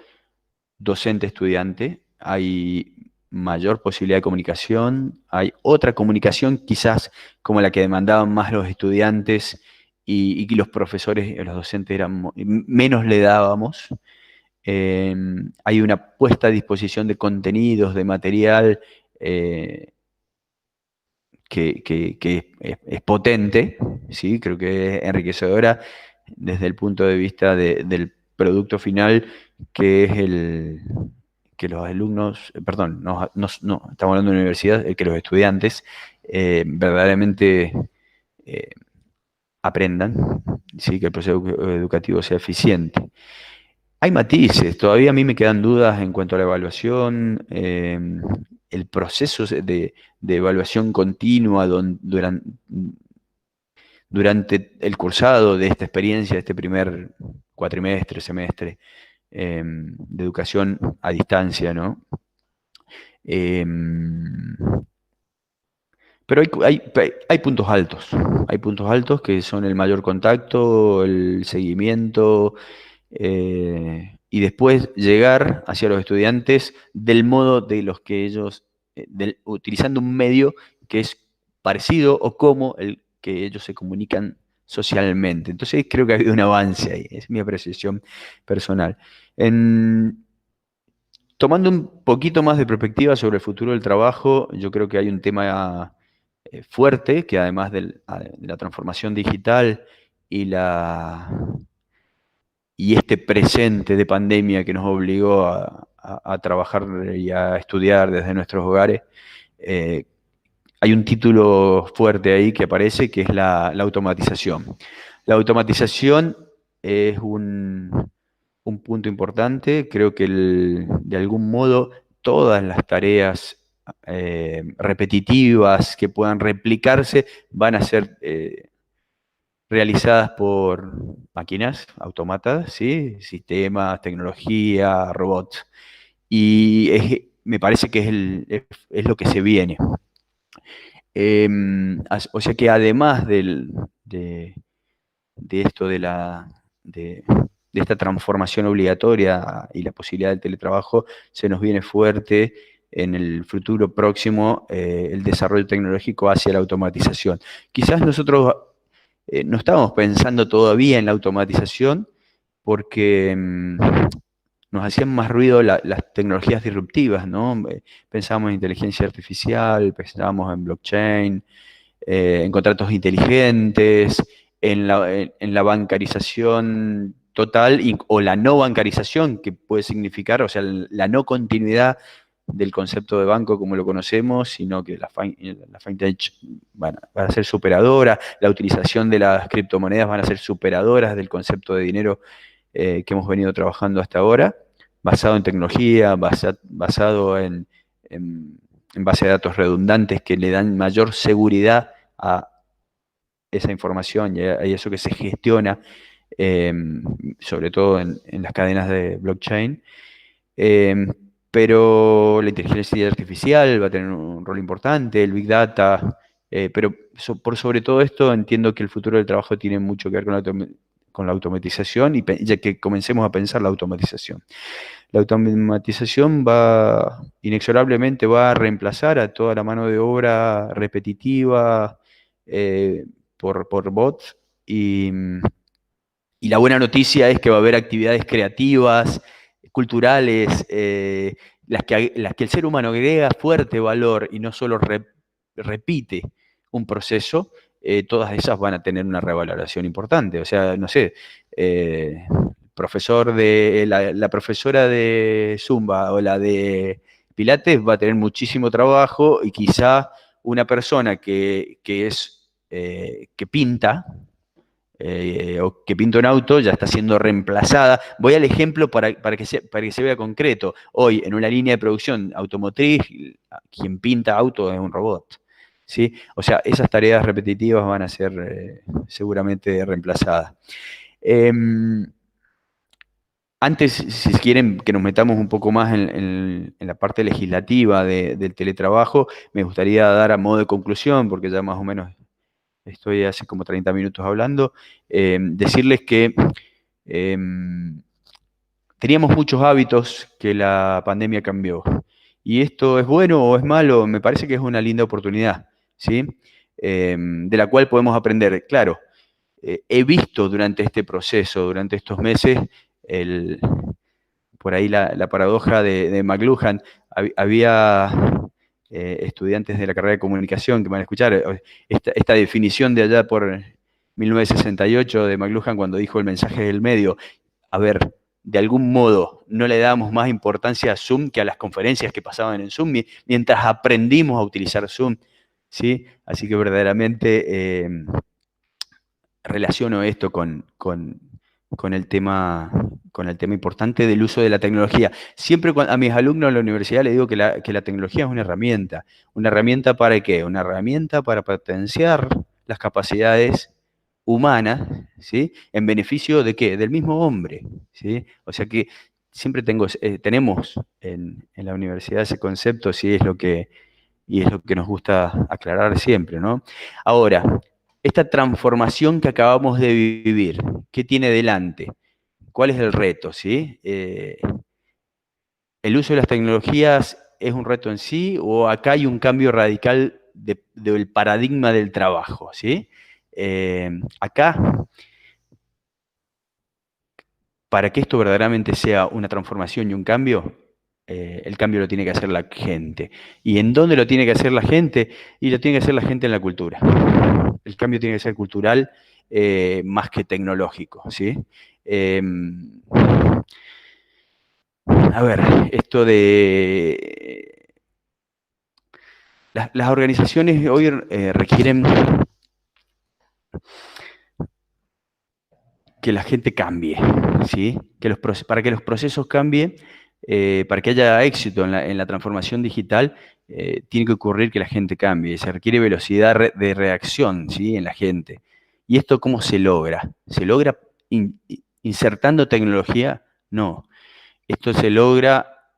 docente-estudiante. Hay mayor posibilidad de comunicación. Hay otra comunicación quizás como la que demandaban más los estudiantes y los profesores, los docentes menos le dábamos. Hay una puesta a disposición de contenidos, de material que es potente, ¿sí? Creo que es enriquecedora desde el punto de vista del producto final, que es que los alumnos, perdón, no, estamos hablando de universidad, que los estudiantes verdaderamente aprendan, ¿sí? Que el proceso educativo sea eficiente. Hay matices, todavía a mí me quedan dudas en cuanto a la evaluación, el proceso de evaluación continua durante el cursado de esta experiencia, de este primer cuatrimestre, semestre de educación a distancia, ¿no? Pero hay puntos altos que son el mayor contacto, el seguimiento, y después llegar hacia los estudiantes del modo de los que ellos, utilizando un medio que es parecido o como el que ellos se comunican socialmente. Entonces creo que ha habido un avance ahí, es mi apreciación personal. Tomando un poquito más de perspectiva sobre el futuro del trabajo, yo creo que hay un tema fuerte, que además de la transformación digital y este presente de pandemia que nos obligó a trabajar y a estudiar desde nuestros hogares, hay un título fuerte ahí que aparece, que es la automatización. La automatización es un punto importante. Creo que de algún modo todas las tareas repetitivas que puedan replicarse van a ser realizadas por máquinas, autómatas, ¿sí? Sistemas, tecnología, robots. Y me parece que es lo que se viene. O sea que además de esto de esta transformación obligatoria y la posibilidad del teletrabajo, se nos viene fuerte en el futuro próximo el desarrollo tecnológico hacia la automatización. Quizás nosotros no estábamos pensando todavía en la automatización porque nos hacían más ruido las tecnologías disruptivas, ¿no? Pensábamos en inteligencia artificial, pensábamos en blockchain, en contratos inteligentes, en la bancarización total o la no bancarización, que puede significar, o sea, la no continuidad del concepto de banco como lo conocemos, sino que la fintech van a ser superadoras, la utilización de las criptomonedas van a ser superadoras del concepto de dinero que hemos venido trabajando hasta ahora, basado en tecnología, basado en base de datos redundantes que le dan mayor seguridad a esa información y eso que se gestiona, sobre todo en las cadenas de blockchain. Pero la inteligencia artificial va a tener un rol importante, el Big Data, pero por sobre todo esto entiendo que el futuro del trabajo tiene mucho que ver con la automatización y ya que comencemos a pensar la automatización. La automatización inexorablemente va a reemplazar a toda la mano de obra repetitiva por bots y la buena noticia es que va a haber actividades creativas, culturales, las que el ser humano agrega fuerte valor y no solo repite un proceso, todas esas van a tener una revaloración importante. O sea, no sé, la profesora de Zumba o la de Pilates va a tener muchísimo trabajo y quizá una persona que pinta, o que pinta un auto, ya está siendo reemplazada. Voy al ejemplo para que se vea concreto. Hoy, en una línea de producción automotriz, quien pinta auto es un robot, ¿sí? O sea, esas tareas repetitivas van a ser seguramente reemplazadas. Antes, si quieren que nos metamos un poco más en la parte legislativa del teletrabajo, me gustaría dar a modo de conclusión, porque ya más o menos estoy hace como 30 minutos hablando, decirles que teníamos muchos hábitos que la pandemia cambió. Y esto es bueno o es malo, me parece que es una linda oportunidad, ¿sí? De la cual podemos aprender. Claro, he visto durante este proceso, durante estos meses, por ahí la paradoja de McLuhan. Había estudiantes de la carrera de comunicación que van a escuchar esta definición de allá por 1968 de McLuhan cuando dijo el mensaje del medio. A ver, de algún modo no le damos más importancia a Zoom que a las conferencias que pasaban en Zoom, mientras aprendimos a utilizar Zoom, ¿sí? Así que verdaderamente relaciono esto con el tema importante del uso de la tecnología. Siempre a mis alumnos en la universidad les digo que la tecnología es una herramienta. ¿Una herramienta para qué? Una herramienta para potenciar las capacidades humanas, ¿sí? ¿En beneficio de qué? Del mismo hombre, ¿sí? O sea que siempre tenemos en la universidad ese concepto, sí, y es lo que nos gusta aclarar siempre, ¿no? Ahora, esta transformación que acabamos de vivir, ¿qué tiene delante? ¿Cuál es el reto? ¿Sí? ¿El uso de las tecnologías es un reto en sí o acá hay un cambio radical del paradigma del trabajo? ¿Sí? Acá, para que esto verdaderamente sea una transformación y un cambio, el cambio lo tiene que hacer la gente. ¿Y en dónde lo tiene que hacer la gente? Y lo tiene que hacer la gente en la cultura. El cambio tiene que ser cultural más que tecnológico, ¿sí? A ver, esto de... Las organizaciones hoy requieren que la gente cambie, ¿sí? Para que los procesos cambien, para que haya éxito en la transformación digital, tiene que ocurrir que la gente cambie. Se requiere velocidad de reacción, ¿sí? En la gente. ¿Y esto cómo se logra? ¿Se logra insertando tecnología? No. Esto se logra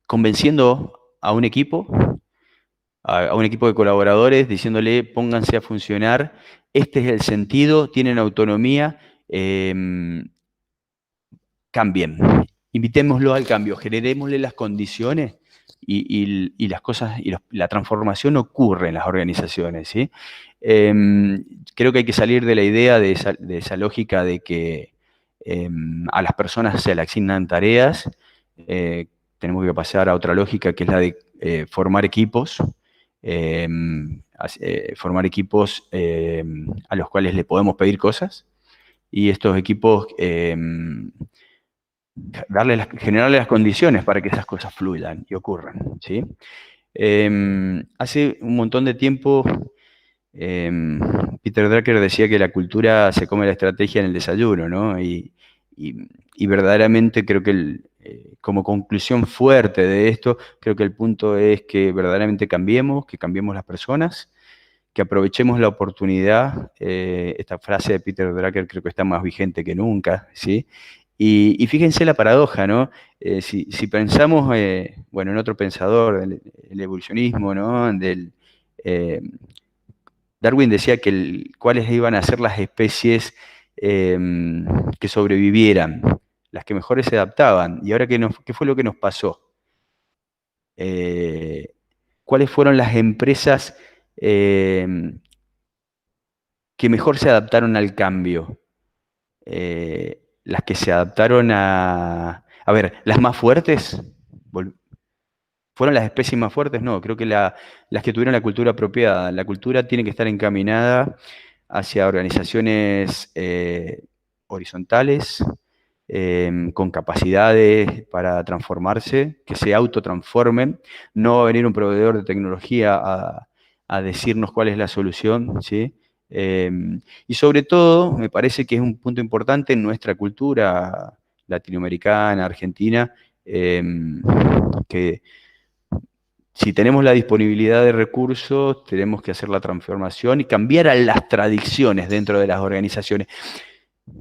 convenciendo a un equipo de colaboradores, diciéndole pónganse a funcionar, este es el sentido, tienen autonomía, cambien, invitémoslo al cambio, generémosle las condiciones y las cosas, la transformación ocurre en las organizaciones, ¿sí? Creo que hay que salir de la idea de esa lógica de que a las personas se le asignan tareas, tenemos que pasar a otra lógica que es la de formar equipos, formar equipos a los cuales le podemos pedir cosas y estos equipos generarle las condiciones para que esas cosas fluyan y ocurran, ¿sí? Hace un montón de tiempo Peter Drucker decía que la cultura se come la estrategia en el desayuno, ¿no? Y verdaderamente creo que como conclusión fuerte de esto, creo que el punto es que verdaderamente cambiemos, que cambiemos las personas, que aprovechemos la oportunidad. Esta frase de Peter Drucker creo que está más vigente que nunca, ¿sí? Y fíjense la paradoja, ¿no? Si pensamos, bueno, en otro pensador, el evolucionismo, ¿no? Darwin decía que cuáles iban a ser las especies que sobrevivieran, las que mejores se adaptaban. ¿Y ahora qué fue lo que nos pasó? ¿Cuáles fueron las empresas que mejor se adaptaron al cambio? Las que se adaptaron a ver, las más fuertes, ¿fueron las especies más fuertes? No, creo que las que tuvieron la cultura apropiada. La cultura tiene que estar encaminada hacia organizaciones horizontales, con capacidades para transformarse, que se autotransformen. No va a venir un proveedor de tecnología a decirnos cuál es la solución, ¿sí? Y sobre todo, me parece que es un punto importante en nuestra cultura latinoamericana, argentina, que si tenemos la disponibilidad de recursos, tenemos que hacer la transformación y cambiar a las tradiciones dentro de las organizaciones.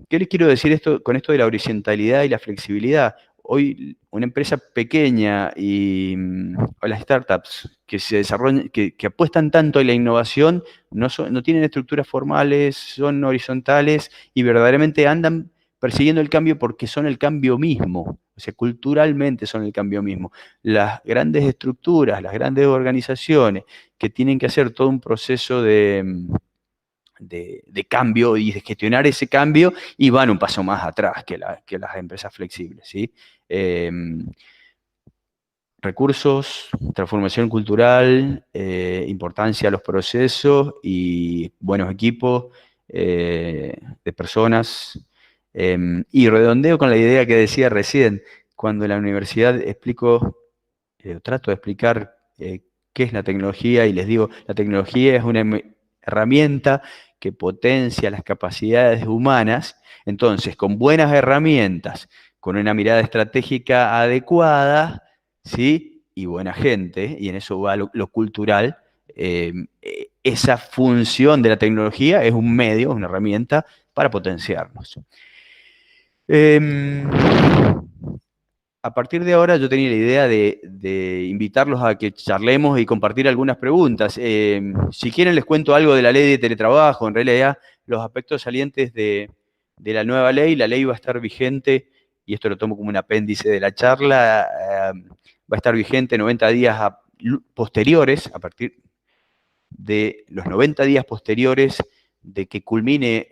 ¿Qué les quiero decir con esto de la horizontalidad y la flexibilidad? Hoy una empresa pequeña o las startups que se desarrollan, que apuestan tanto en la innovación, no tienen estructuras formales, son horizontales y verdaderamente andan persiguiendo el cambio porque son el cambio mismo, o sea, culturalmente son el cambio mismo. Las grandes estructuras, las grandes organizaciones que tienen que hacer todo un proceso de cambio y de gestionar ese cambio, y van un paso más atrás que las empresas flexibles, ¿sí? Recursos, transformación cultural, importancia a los procesos y buenos equipos de personas. Y redondeo con la idea que decía recién, cuando en la universidad trato de explicar qué es la tecnología, y les digo, la tecnología es una herramienta que potencia las capacidades humanas. Entonces, con buenas herramientas, con una mirada estratégica adecuada, ¿sí? Y buena gente, y en eso va lo cultural, esa función de la tecnología es un medio, una herramienta para potenciarnos. A partir de ahora yo tenía la idea de invitarlos a que charlemos y compartir algunas preguntas. Si quieren les cuento algo de la ley de teletrabajo. En realidad, los aspectos salientes de la nueva ley, la ley va a estar vigente, y esto lo tomo como un apéndice de la charla, va a estar vigente 90 días posteriores, a partir de los 90 días posteriores de que culmine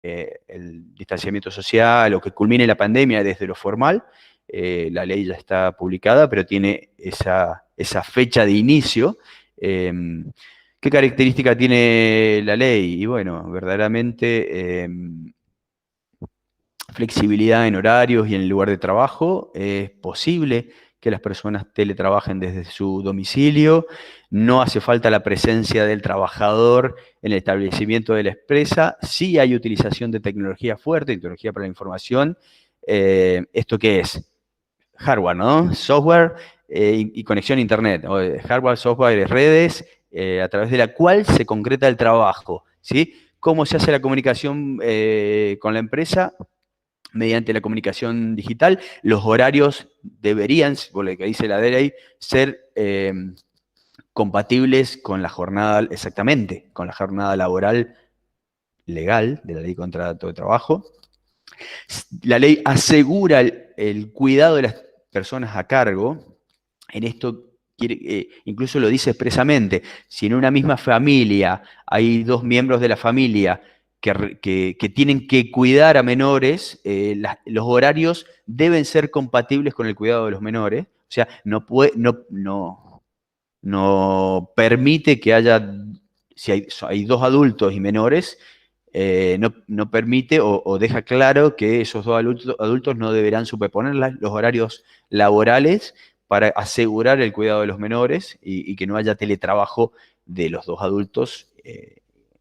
el distanciamiento social o que culmine la pandemia desde lo formal. La ley ya está publicada, pero tiene esa fecha de inicio. ¿Qué característica tiene la ley? Y bueno, verdaderamente flexibilidad en horarios y en el lugar de trabajo. Es posible que las personas teletrabajen desde su domicilio. No hace falta la presencia del trabajador en el establecimiento de la empresa. Sí hay utilización de tecnología fuerte, tecnología para la información. ¿Esto qué es? Hardware, ¿no? Software y conexión a Internet. Hardware, software, redes, a través de la cual se concreta el trabajo, ¿sí? ¿Cómo se hace la comunicación con la empresa? Mediante la comunicación digital. Los horarios deberían, por lo que dice la ley, ser compatibles con la jornada, exactamente, con la jornada laboral legal de la ley contra el contrato de trabajo. La ley asegura el cuidado de las personas a cargo. En esto incluso lo dice expresamente. Si en una misma familia hay dos miembros de la familia que tienen que cuidar a menores, los horarios deben ser compatibles con el cuidado de los menores. O sea, no permite que haya, si hay dos adultos y menores, no permite o deja claro que esos dos adultos no deberán superponer los horarios laborales para asegurar el cuidado de los menores y que no haya teletrabajo de los dos adultos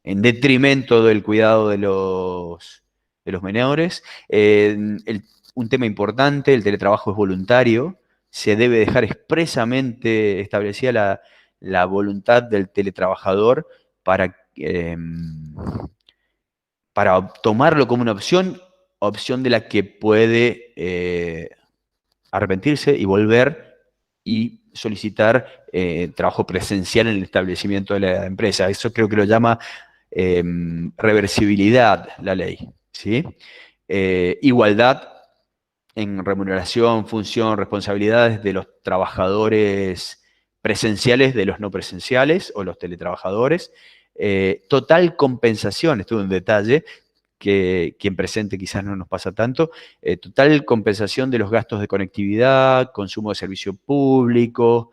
en detrimento del cuidado de los menores. Un tema importante, el teletrabajo es voluntario. Se debe dejar expresamente establecida la voluntad del teletrabajador para tomarlo como una opción de la que puede arrepentirse y volver y solicitar trabajo presencial en el establecimiento de la empresa. Eso creo que lo llama reversibilidad la ley, ¿sí? Igualdad en remuneración, función, responsabilidades de los trabajadores presenciales, de los no presenciales o los teletrabajadores. Total compensación, esto es un detalle que quien presente quizás no nos pasa tanto. Total compensación de los gastos de conectividad, consumo de servicio público,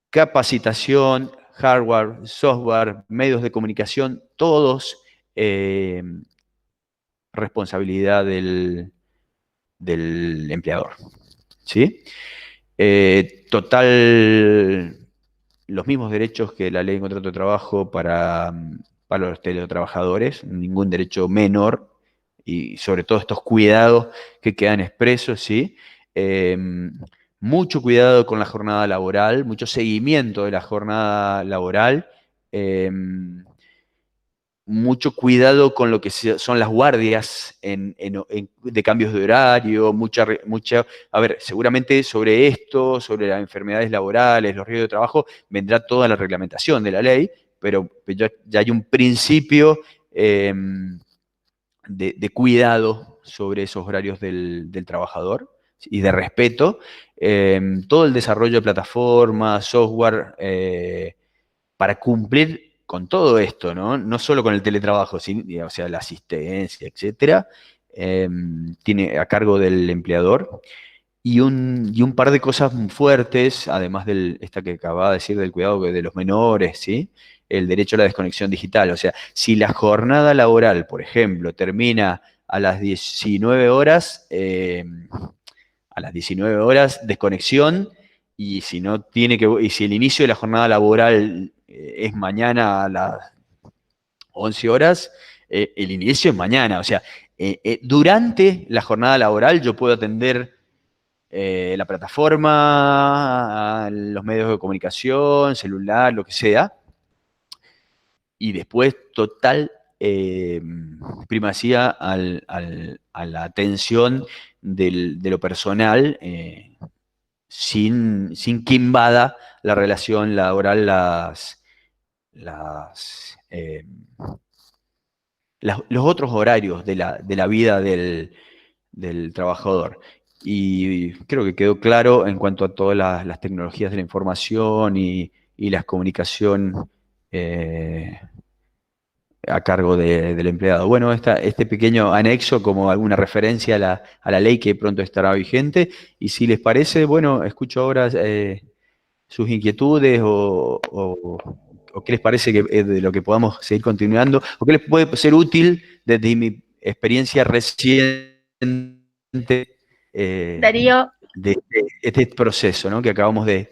capacitación, hardware, software, medios de comunicación, todos responsabilidad del empleador, ¿sí? Total, los mismos derechos que la ley de contrato de trabajo para los teletrabajadores, ningún derecho menor, y sobre todo estos cuidados que quedan expresos, ¿sí? Mucho cuidado con la jornada laboral, mucho seguimiento de la jornada laboral, mucho cuidado con lo que son las guardias de cambios de horario, a ver, seguramente sobre esto, sobre las enfermedades laborales, los riesgos de trabajo, vendrá toda la reglamentación de la ley, pero ya hay un principio de cuidado sobre esos horarios del trabajador y de respeto. Todo el desarrollo de plataformas, software, para cumplir con todo esto, ¿no? No solo con el teletrabajo, o sea, la asistencia, etcétera, tiene a cargo del empleador. Y un par de cosas fuertes, además de esta que acababa de decir del cuidado de los menores, ¿sí? El derecho a la desconexión digital. O sea, si la jornada laboral, por ejemplo, termina a las 19 horas, desconexión, y si no tiene y si el inicio de la jornada laboral es mañana a las 11 horas, el inicio es mañana. O sea, durante la jornada laboral yo puedo atender la plataforma, los medios de comunicación, celular, lo que sea, y después total primacía a la atención de lo personal, sin que invada la relación laboral las, eh, los otros horarios de la vida del trabajador. Y creo que quedó claro en cuanto a todas las tecnologías de la información y la comunicación a cargo del empleado. Bueno, este pequeño anexo como alguna referencia a la ley que pronto estará vigente. Y si les parece, bueno, escucho ahora sus inquietudes o qué les parece de lo que podamos seguir continuando, o qué les puede ser útil desde mi experiencia reciente Darío, de este proceso, ¿no?, que acabamos de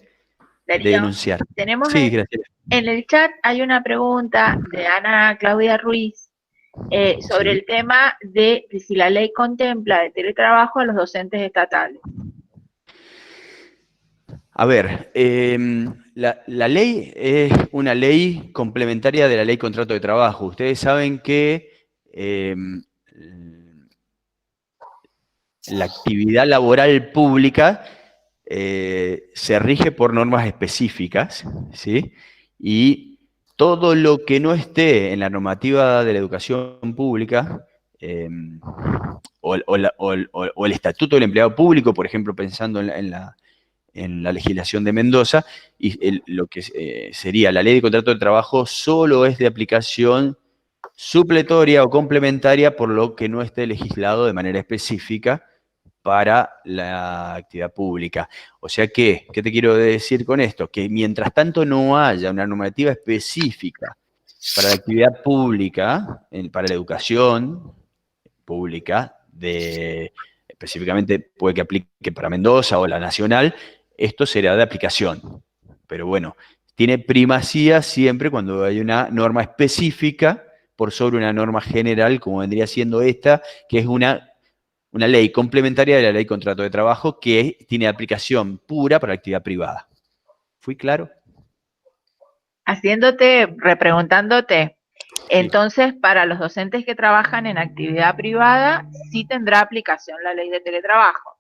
Darío, denunciar. tenemos Sí, gracias. en el chat hay una pregunta de Ana Claudia Ruiz sobre Sí. el tema de si la ley contempla de teletrabajo a los docentes estatales. A ver, la ley es una ley complementaria de la ley contrato de trabajo. Ustedes saben que la actividad laboral pública se rige por normas específicas, ¿sí? Y todo lo que no esté en la normativa de la educación pública, o el estatuto del empleado público, por ejemplo, pensando en la legislación de Mendoza, y lo que sería la ley de contrato de trabajo solo es de aplicación supletoria o complementaria por lo que no esté legislado de manera específica para la actividad pública. O sea que, ¿qué te quiero decir con esto? Que mientras tanto no haya una normativa específica para la actividad pública, para la educación pública, específicamente puede que aplique para Mendoza o la nacional, esto será de aplicación. Pero bueno, tiene primacía siempre cuando hay una norma específica por sobre una norma general, como vendría siendo esta, que es una ley complementaria de la ley contrato de trabajo que tiene aplicación pura para la actividad privada. ¿Fui claro? Repreguntándote, Sí. entonces para los docentes que trabajan en actividad privada, sí tendrá aplicación la ley de teletrabajo.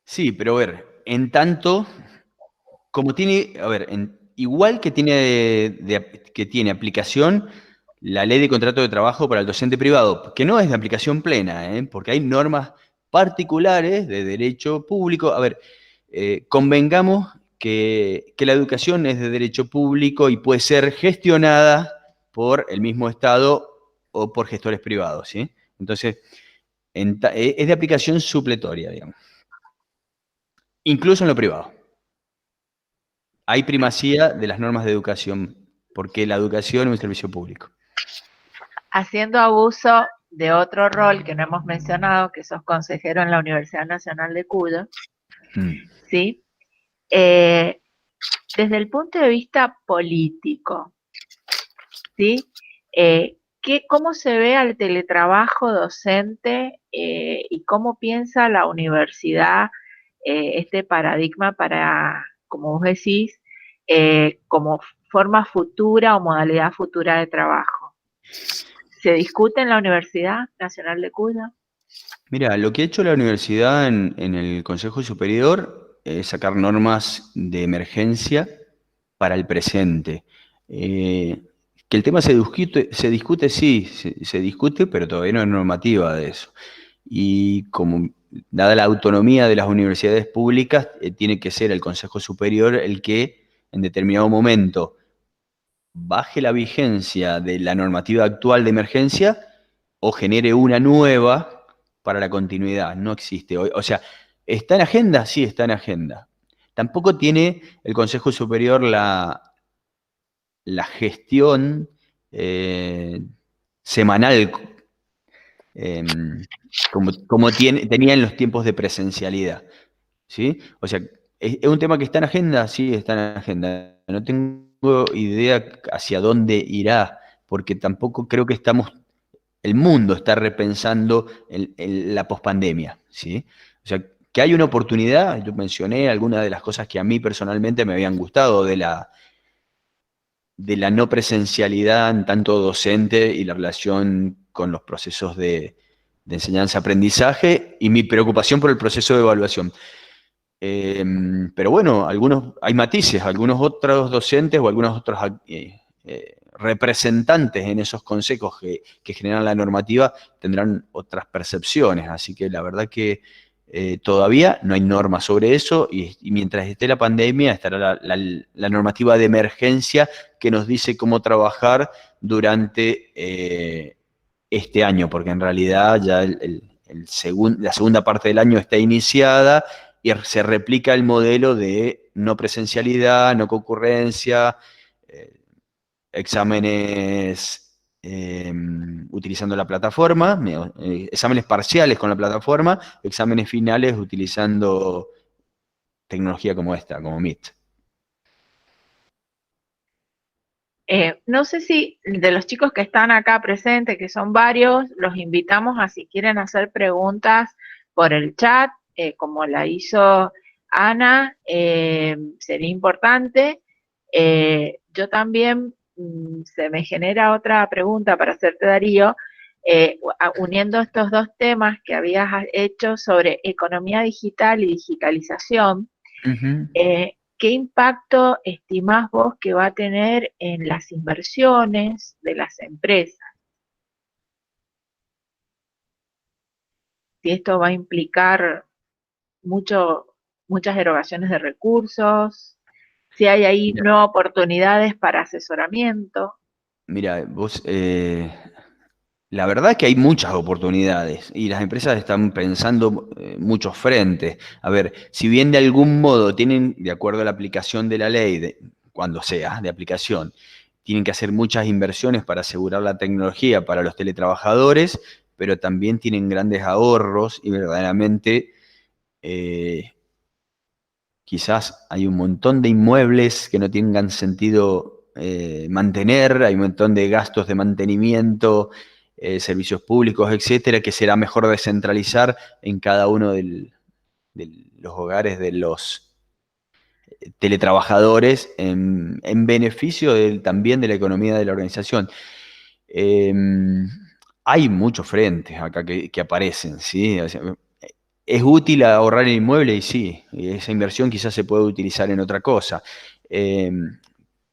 Sí, pero a ver, en tanto, como tiene, a ver, igual que tiene aplicación la ley de contrato de trabajo para el docente privado, que no es de aplicación plena, porque hay normas particulares de derecho público. A ver, convengamos que la educación es de derecho público y puede ser gestionada por el mismo Estado o por gestores privados, ¿sí? Entonces, es de aplicación supletoria, digamos, incluso en lo privado. Hay primacía de las normas de educación, porque la educación es un servicio público. Haciendo abuso de otro rol que no hemos mencionado, que sos consejero en la Universidad Nacional de Cuyo, ¿sí? Desde el punto de vista político, ¿sí? ¿Cómo se ve al teletrabajo docente y cómo piensa la universidad este paradigma para, como vos decís, como forma futura o modalidad futura de trabajo? ¿Se discute en la Universidad Nacional de Cuyo? Mira, lo que ha hecho la universidad en el Consejo Superior es sacar normas de emergencia para el presente. Que el tema se discute, sí, se discute, pero todavía no hay normativa de eso. Y como dada la autonomía de las universidades públicas, tiene que ser el Consejo Superior el que en determinado momento baje la vigencia de la normativa actual de emergencia o genere una nueva para la continuidad. No existe. O sea, ¿está en agenda? Sí, está en agenda. Tampoco tiene el Consejo Superior la gestión semanal como tenía en los tiempos de presencialidad. ¿Sí? O sea, ¿es un tema que está en agenda? Sí, está en agenda. No tengo idea hacia dónde irá, porque tampoco creo que el mundo está repensando la pospandemia, ¿sí? O sea, que hay una oportunidad, yo mencioné algunas de las cosas que a mí personalmente me habían gustado de la no presencialidad en tanto docente y la relación con los procesos de enseñanza-aprendizaje y mi preocupación por el proceso de evaluación. Pero bueno, hay matices, algunos otros docentes o algunos otros representantes en esos consejos que generan la normativa tendrán otras percepciones, así que la verdad que todavía no hay norma sobre eso y mientras esté la pandemia estará la normativa de emergencia que nos dice cómo trabajar durante este año, porque en realidad ya la segunda parte del año está iniciada y se replica el modelo de no presencialidad, no concurrencia, eh, exámenes utilizando la plataforma, exámenes parciales con la plataforma, exámenes finales utilizando tecnología como esta, como Meet. No sé si de los chicos que están acá presentes, que son varios, los invitamos a si quieren hacer preguntas por el chat, como la hizo Ana, sería importante. Yo también se me genera otra pregunta para hacerte, Darío, uniendo estos dos temas que habías hecho sobre economía digital y digitalización. Ujú. ¿Qué impacto estimás vos que va a tener en las inversiones de las empresas? Si esto va a implicar muchas erogaciones de recursos, si hay ahí Mira, nuevas oportunidades para asesoramiento. mira, vos, la verdad es que hay muchas oportunidades y las empresas están pensando muchos frentes. A ver, si bien de algún modo tienen, de acuerdo a la aplicación de la ley, cuando sea de aplicación, tienen que hacer muchas inversiones para asegurar la tecnología para los teletrabajadores, pero también tienen grandes ahorros y verdaderamente eh, quizás hay un montón de inmuebles que no tengan sentido mantener, hay un montón de gastos de mantenimiento, servicios públicos, etcétera, que será mejor descentralizar en cada uno de los hogares de los teletrabajadores en beneficio también de la economía de la organización. Eh, Hay muchos frentes acá que aparecen, ¿sí? O sea, ¿es útil ahorrar el inmueble? Y sí, y esa inversión quizás se puede utilizar en otra cosa. Eh,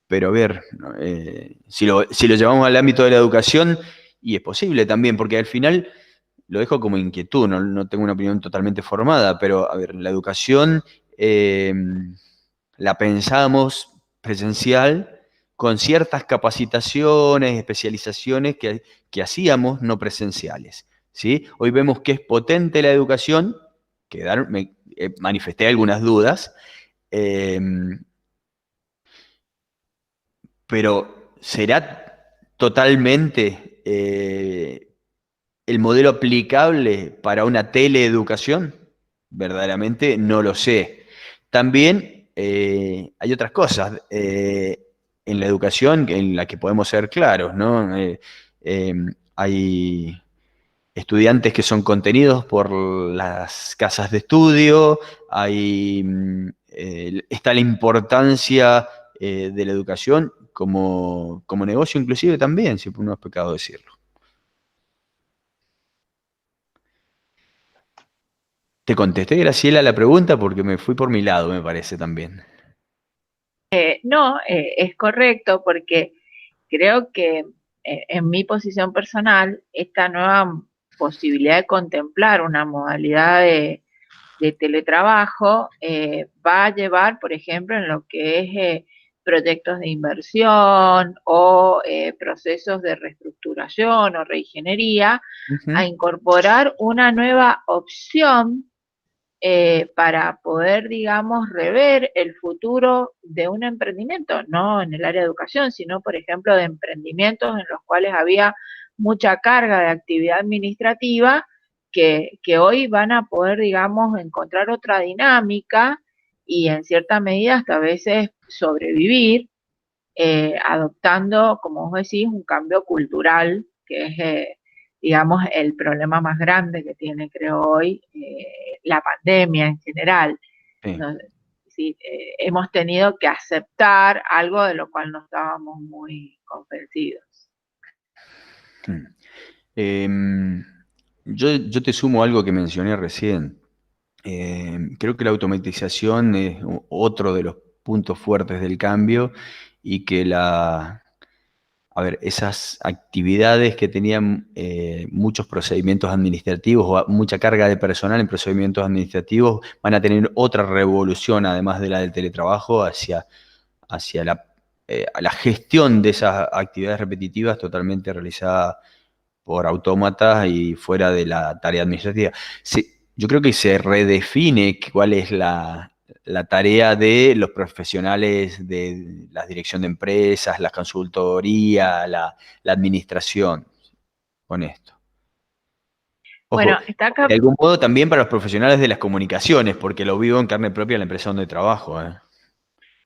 pero a ver, ¿no? Si lo llevamos al ámbito de la educación, y es posible también, porque al final lo dejo como inquietud, no tengo una opinión totalmente formada, pero a ver, la educación eh, la pensamos presencial con ciertas capacitaciones, especializaciones que hacíamos no presenciales, ¿sí? Hoy vemos que es potente la educación, manifesté algunas dudas, eh, pero ¿será totalmente el modelo aplicable para una teleeducación? Verdaderamente no lo sé. También hay otras cosas en la educación en la que podemos ser claros, ¿no? Eh, Hay estudiantes que son contenidos por las casas de estudio, está la importancia de la educación como negocio inclusive también, si no es pecado decirlo. Te contesté, Graciela, la pregunta porque me fui por mi lado, me parece también. No, es correcto porque creo que en mi posición personal, esta nueva posibilidad de contemplar una modalidad de teletrabajo va a llevar, por ejemplo, en lo que es proyectos de inversión o procesos de reestructuración o reingeniería, a incorporar una nueva opción para poder, digamos, rever el futuro de un emprendimiento, no en el área de educación, sino, por ejemplo, de emprendimientos en los cuales había mucha carga de actividad administrativa que hoy van a poder, digamos, encontrar otra dinámica y en cierta medida hasta a veces sobrevivir, adoptando, como vos decís, un cambio cultural, que es, digamos, el problema más grande que tiene, creo, hoy la pandemia en general. Sí. ¿No? Sí, hemos tenido que aceptar algo de lo cual no estábamos muy convencidos. Yo te sumo algo que mencioné recién. Creo que la automatización es otro de los puntos fuertes del cambio y que esas actividades que tenían muchos procedimientos administrativos o mucha carga de personal en procedimientos administrativos van a tener otra revolución, además de la del teletrabajo, hacia la gestión de esas actividades repetitivas totalmente realizadas por autómatas y fuera de la tarea administrativa. Yo creo que se redefine cuál es la tarea de los profesionales de la dirección de empresas, la consultoría, la administración, con esto. Ojo, Bueno, está acá, de algún modo también para los profesionales de las comunicaciones, porque lo vivo en carne propia en la empresa donde trabajo.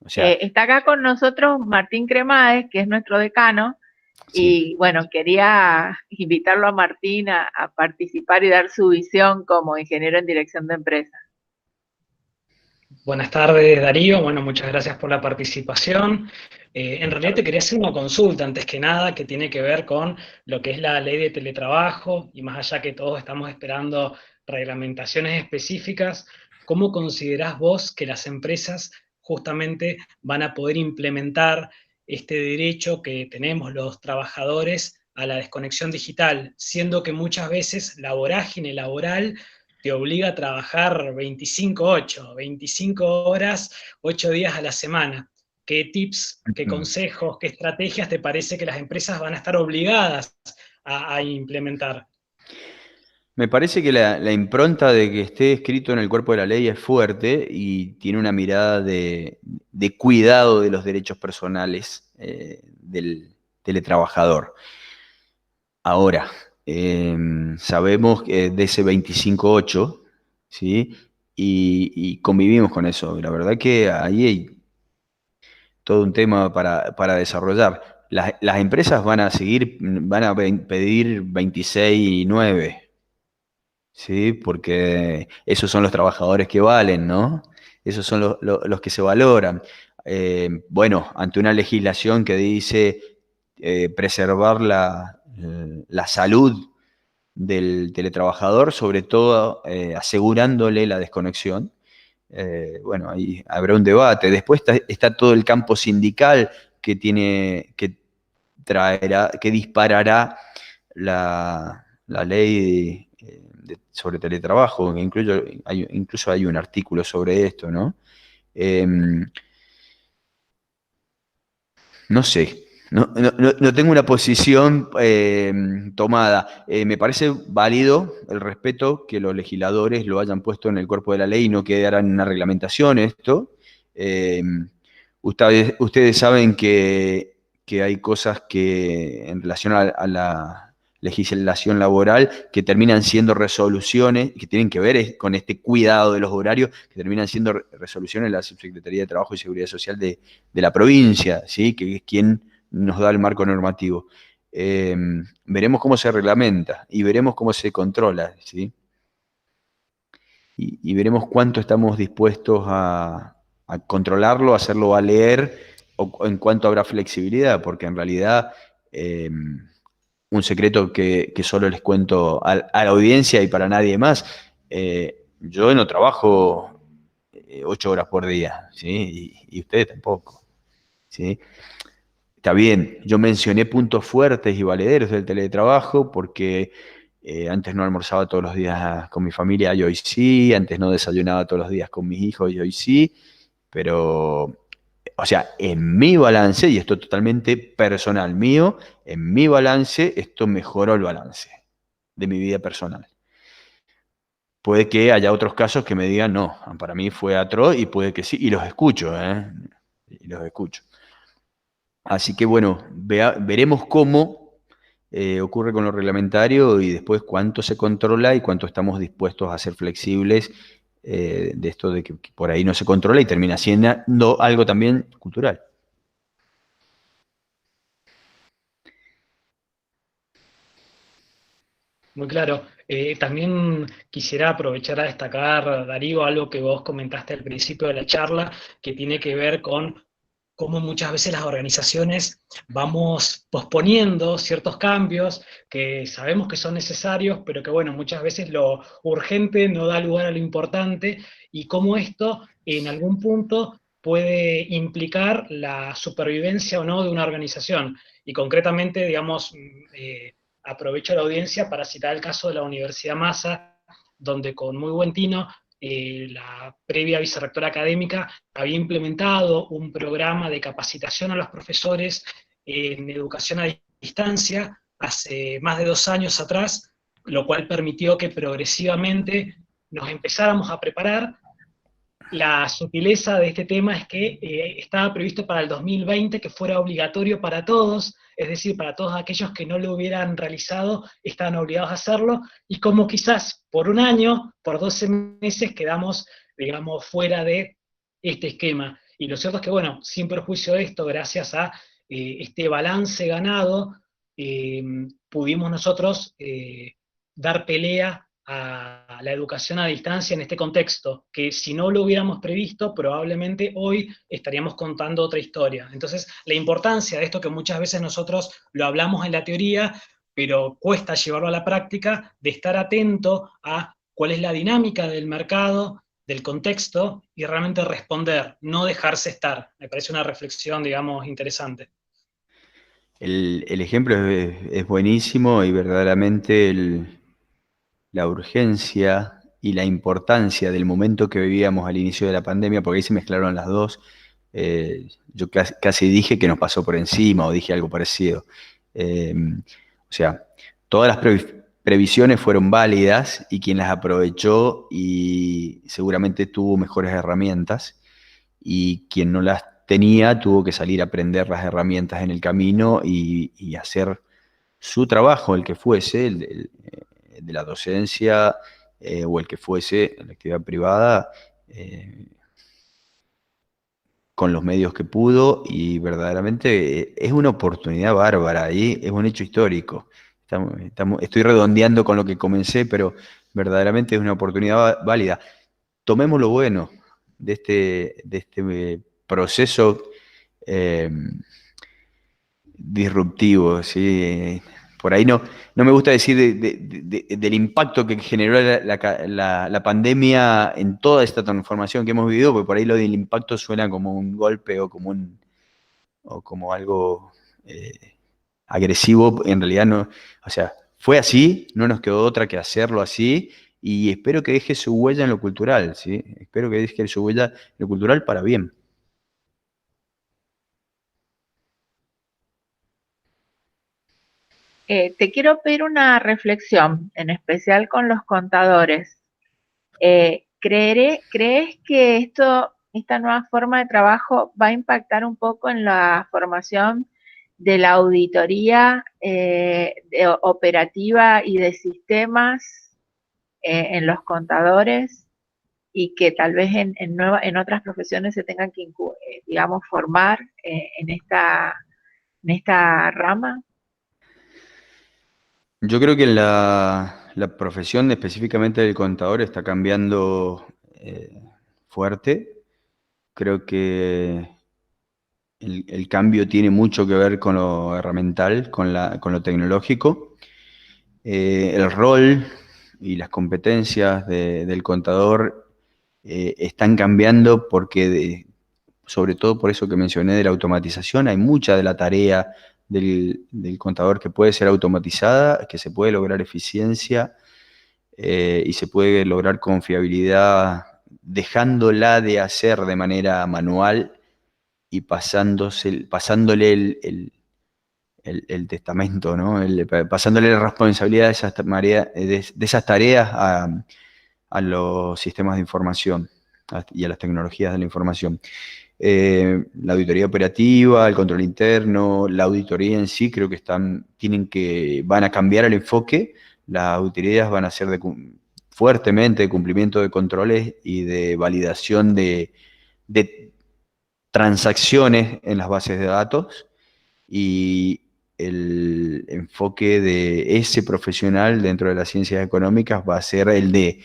O sea, está acá con nosotros Martín Cremades, que es nuestro decano, sí. y bueno, quería invitarlo a Martín a participar y dar su visión como ingeniero en dirección de empresas. Buenas tardes, Darío. Bueno, muchas gracias por la participación. En realidad te quería hacer una consulta antes que nada que tiene que ver con lo que es la ley de teletrabajo y más allá que todos estamos esperando reglamentaciones específicas, ¿cómo considerás vos que las empresas justamente van a poder implementar este derecho que tenemos los trabajadores a la desconexión digital, siendo que muchas veces la vorágine laboral te obliga a trabajar 25/8, 25 horas, 8 días a la semana? ¿Qué tips, qué consejos, qué estrategias te parece que las empresas van a estar obligadas a implementar? Me parece que la impronta de que esté escrito en el cuerpo de la ley es fuerte y tiene una mirada de cuidado de los derechos personales del teletrabajador. Ahora, sabemos que de ese 25/8, ¿sí? Y convivimos con eso. La verdad que ahí hay todo un tema para desarrollar. Las empresas van a pedir 26/9. Sí, porque esos son los trabajadores que valen, ¿no? Esos son los que se valoran. Bueno, ante una legislación que dice preservar la salud del teletrabajador, sobre todo asegurándole la desconexión, bueno, ahí habrá un debate. Después está todo el campo sindical que traerá, que disparará la ley sobre teletrabajo, que incluso hay un artículo sobre esto, ¿no? No sé, no tengo una posición tomada. Me parece válido el respeto que los legisladores lo hayan puesto en el cuerpo de la ley y no quedara en una reglamentación esto. Ustedes saben que hay cosas que en relación a la legislación laboral que terminan siendo resoluciones, que tienen que ver con este cuidado de los horarios, que terminan siendo resoluciones de la Subsecretaría de Trabajo y Seguridad Social de la provincia, ¿sí? Que es quien nos da el marco normativo. Veremos cómo se reglamenta y veremos cómo se controla, ¿sí? Y veremos cuánto estamos dispuestos a controlarlo, a hacerlo valer, o en cuánto habrá flexibilidad, porque en realidad un secreto que solo les cuento a la audiencia y para nadie más, yo no trabajo 8 horas por día, ¿sí? Y ustedes tampoco, ¿sí? Está bien, yo mencioné puntos fuertes y valederos del teletrabajo porque antes no almorzaba todos los días con mi familia y hoy sí, antes no desayunaba todos los días con mis hijos y hoy sí, pero o sea, en mi balance, y esto es totalmente personal mío, en mi balance esto mejoró el balance de mi vida personal. Puede que haya otros casos que me digan, no, para mí fue atroz, y puede que sí, y los escucho, y los escucho. Así que bueno, veremos cómo ocurre con lo reglamentario y después cuánto se controla y cuánto estamos dispuestos a ser flexibles de esto de que por ahí no se controla y termina siendo algo también cultural. Muy claro. También quisiera aprovechar a destacar, Darío, algo que vos comentaste al principio de la charla, que tiene que ver con cómo muchas veces las organizaciones vamos posponiendo ciertos cambios que sabemos que son necesarios, pero que bueno, muchas veces lo urgente no da lugar a lo importante, y cómo esto en algún punto puede implicar la supervivencia o no de una organización. Y concretamente, digamos, aprovecho la audiencia para citar el caso de la Universidad Massa, donde con muy buen tino la previa vicerrectora académica había implementado un programa de capacitación a los profesores en educación a distancia hace más de 2 años atrás, lo cual permitió que progresivamente nos empezáramos a preparar. La sutileza de este tema es que estaba previsto para el 2020 que fuera obligatorio para todos, es decir, para todos aquellos que no lo hubieran realizado, estaban obligados a hacerlo, y como quizás por un año, por 12 meses, quedamos, digamos, fuera de este esquema. Y lo cierto es que, bueno, sin perjuicio de esto, gracias a este balance ganado, eh, pudimos nosotros dar pelea a la educación a distancia en este contexto, que si no lo hubiéramos previsto, probablemente hoy estaríamos contando otra historia. Entonces, la importancia de esto, que muchas veces nosotros lo hablamos en la teoría, pero cuesta llevarlo a la práctica, de estar atento a cuál es la dinámica del mercado, del contexto, y realmente responder, no dejarse estar. Me parece una reflexión, digamos, interesante. El ejemplo es buenísimo y verdaderamente la urgencia y la importancia del momento que vivíamos al inicio de la pandemia, porque ahí se mezclaron las dos. Yo casi dije que nos pasó por encima o dije algo parecido. O sea, todas las previsiones fueron válidas y quien las aprovechó y seguramente tuvo mejores herramientas, y quien no las tenía tuvo que salir a aprender las herramientas en el camino y hacer su trabajo, el que fuese, el de la docencia o el que fuese, en la actividad privada, con los medios que pudo, y verdaderamente es una oportunidad bárbara y es un hecho histórico. Estoy redondeando con lo que comencé, pero verdaderamente es una oportunidad válida. Tomemos lo bueno de este proceso disruptivo, ¿sí? Por ahí no me gusta decir del impacto que generó la pandemia en toda esta transformación que hemos vivido, porque por ahí lo del impacto suena como un golpe o como algo agresivo. En realidad no, o sea, fue así, no nos quedó otra que hacerlo así, y espero que deje su huella en lo cultural, ¿sí? Espero que deje su huella en lo cultural para bien. Te quiero pedir una reflexión, en especial con los contadores. ¿Crees que esta nueva forma de trabajo va a impactar un poco en la formación de la auditoría operativa y de sistemas en los contadores, y que tal vez en otras profesiones se tengan que, digamos, formar en esta rama? Yo creo que la profesión específicamente del contador está cambiando fuerte. Creo que el cambio tiene mucho que ver con lo herramental, con lo tecnológico. El rol y las competencias del contador están cambiando porque, sobre todo por eso que mencioné de la automatización, hay mucha de la tarea del contador que puede ser automatizada, que se puede lograr eficiencia y se puede lograr confiabilidad dejándola de hacer de manera manual y pasándole el testamento, ¿no? Pasándole la responsabilidad de esas tareas a los sistemas de información y a las tecnologías de la información. La auditoría operativa, el control interno, la auditoría en sí, creo que van a cambiar el enfoque. Las auditorías van a ser fuertemente de cumplimiento de controles y de validación de transacciones en las bases de datos, y el enfoque de ese profesional dentro de las ciencias económicas va a ser el de,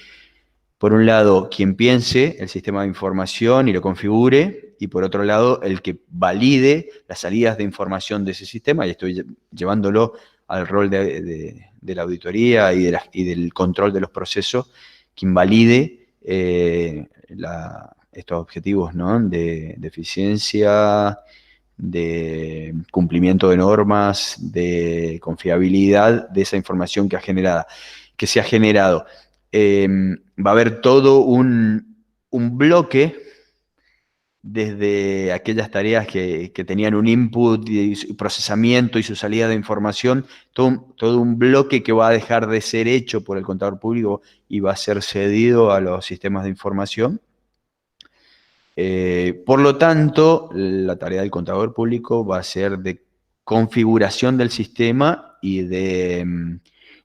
por un lado, quien piense el sistema de información y lo configure, y por otro lado, el que valide las salidas de información de ese sistema, y estoy llevándolo al rol de la auditoría y del control de los procesos, quien valide estos objetivos, ¿no? De eficiencia, de cumplimiento de normas, de confiabilidad de esa información que se ha generado. Va a haber todo un bloque, desde aquellas tareas que tenían un input y procesamiento y su salida de información, todo un bloque que va a dejar de ser hecho por el contador público y va a ser cedido a los sistemas de información. Por lo tanto, la tarea del contador público va a ser de configuración del sistema y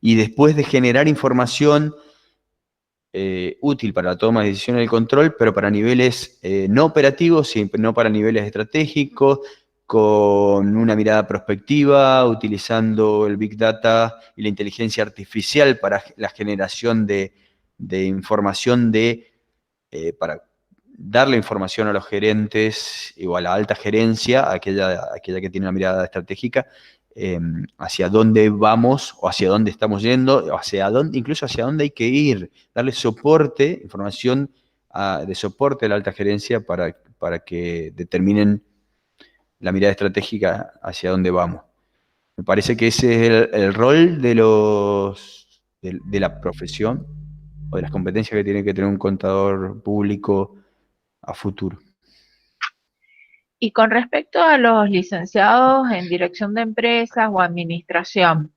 después de generar información útil para la toma de decisiones del control, pero para niveles no operativos, sino para niveles estratégicos, con una mirada prospectiva, utilizando el Big Data y la inteligencia artificial para la generación de información para darle información a los gerentes o a la alta gerencia, aquella que tiene una mirada estratégica, hacia dónde vamos o hacia dónde estamos yendo, incluso hacia dónde hay que ir, darle soporte, información de soporte a la alta gerencia para que determinen la mirada estratégica hacia dónde vamos. Me parece que ese es el rol de la profesión o de las competencias que tiene que tener un contador público a futuro. Y con respecto a los licenciados en dirección de empresas o administración,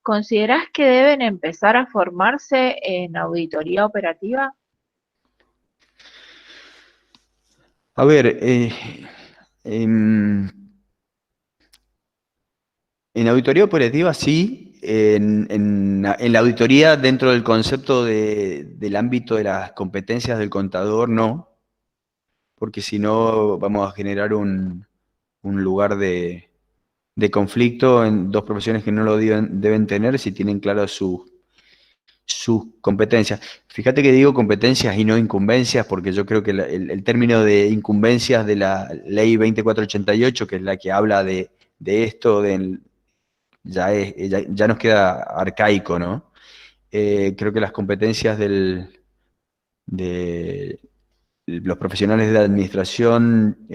¿considerás que deben empezar a formarse en auditoría operativa? A ver, en auditoría operativa sí, en la auditoría dentro del concepto del ámbito de las competencias del contador no, porque si no vamos a generar un lugar de conflicto en dos profesiones que no lo deben tener si tienen claro sus competencias. Fíjate que digo competencias y no incumbencias, porque yo creo que el término de incumbencias de la ley 2488, que es la que habla de esto, ya nos queda arcaico, ¿no? Creo que las competencias de los profesionales de la administración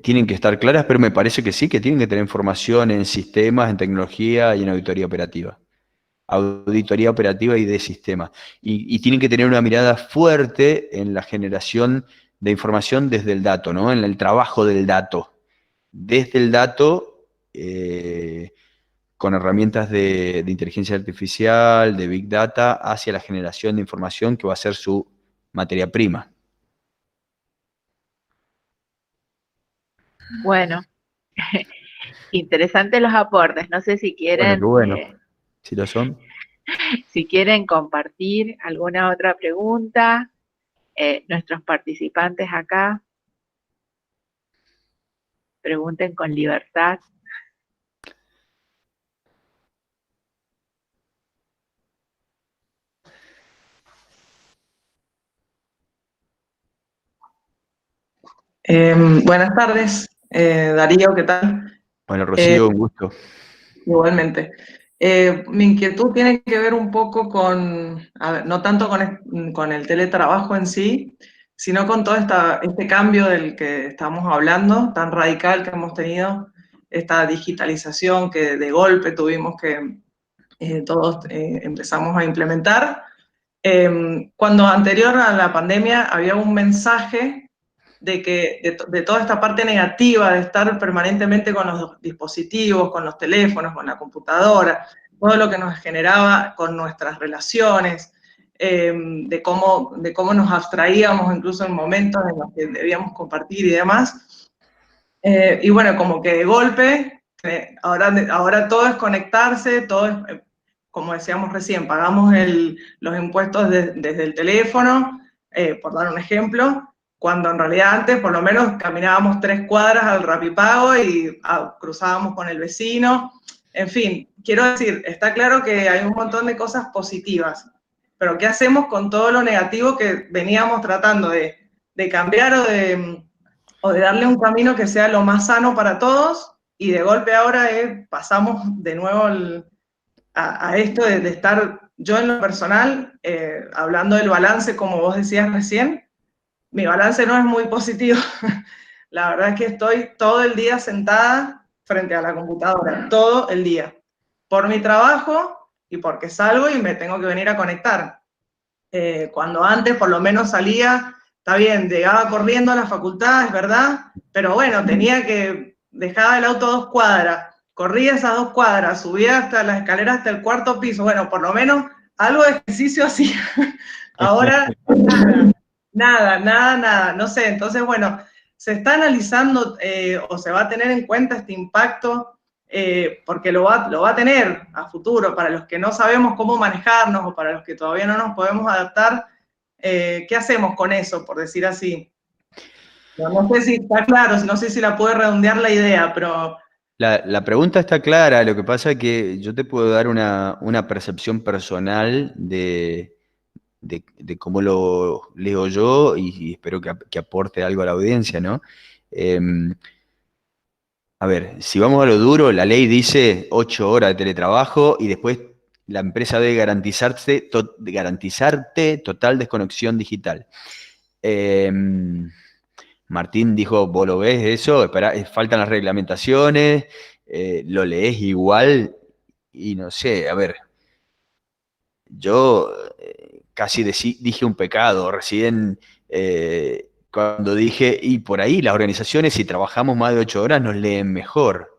tienen que estar claras, pero me parece que sí, que tienen que tener formación en sistemas, en tecnología y en auditoría operativa. Auditoría operativa y de sistemas. Y tienen que tener una mirada fuerte en la generación de información desde el dato, ¿no? En el trabajo del dato. Desde el dato, con herramientas de inteligencia artificial, de Big Data, hacia la generación de información que va a ser su materia prima. Bueno, interesantes los aportes. No sé si quieren, Bueno, si lo son. si quieren compartir alguna otra pregunta, nuestros participantes acá, pregunten con libertad. Buenas tardes, Darío, ¿qué tal? Bueno, Rocío, un gusto. Igualmente. Mi inquietud tiene que ver un poco con, a ver, no tanto con el teletrabajo en sí, sino con todo este cambio del que estamos hablando, tan radical que hemos tenido, esta digitalización que de golpe tuvimos que todos empezamos a implementar. Cuando anterior a la pandemia había un mensaje de toda esta parte negativa de estar permanentemente con los dispositivos, con los teléfonos, con la computadora, todo lo que nos generaba con nuestras relaciones, de cómo nos abstraíamos incluso en momentos en los que debíamos compartir y demás. Y bueno, como que de golpe, ahora todo es conectarse, todo es, como decíamos recién, pagamos los impuestos desde el teléfono, por dar un ejemplo, cuando en realidad antes por lo menos caminábamos 3 cuadras al Rapipago y cruzábamos con el vecino. En fin, quiero decir, está claro que hay un montón de cosas positivas, pero ¿qué hacemos con todo lo negativo que veníamos tratando de cambiar o de darle un camino que sea lo más sano para todos? Y de golpe ahora pasamos de nuevo a esto de estar, yo en lo personal, hablando del balance, como vos decías recién, mi balance no es muy positivo. La verdad es que estoy todo el día sentada frente a la computadora, todo el día, por mi trabajo y porque salgo y me tengo que venir a conectar. Cuando antes por lo menos salía, está bien, llegaba corriendo a la facultad, es verdad, pero bueno, dejaba el auto a 2 cuadras, corría esas 2 cuadras, subía hasta la escalera hasta el 4.º piso, bueno, por lo menos algo de ejercicio hacía. Ahora, nada, no sé. Entonces, bueno, se está analizando o se va a tener en cuenta este impacto, porque lo va a tener a futuro. Para los que no sabemos cómo manejarnos o para los que todavía no nos podemos adaptar, ¿qué hacemos con eso, por decir así? No sé si está claro, no sé si la puede redondear la idea, pero... La pregunta está clara, lo que pasa es que yo te puedo dar una percepción personal de cómo lo leo yo y espero que aporte algo a la audiencia, ¿no? A ver, si vamos a lo duro, la ley dice 8 horas de teletrabajo y después la empresa debe garantizarte total desconexión digital. Martín dijo, vos lo ves eso, espera, faltan las reglamentaciones, lo lees igual y no sé, a ver, yo casi dije un pecado recién cuando dije, y por ahí las organizaciones si trabajamos más de 8 horas nos leen mejor.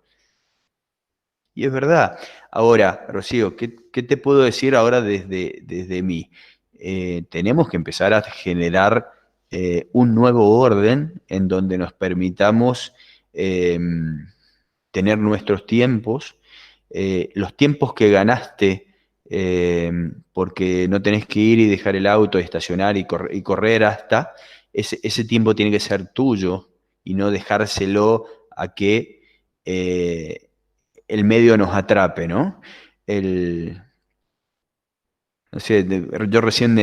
Y es verdad. Ahora, Rocío, ¿qué te puedo decir ahora desde mí? Tenemos que empezar a generar un nuevo orden en donde nos permitamos tener nuestros tiempos, los tiempos que ganaste porque no tenés que ir y dejar el auto, estacionar y correr hasta, ese tiempo tiene que ser tuyo y no dejárselo a que el medio nos atrape, ¿no? No sé, yo recién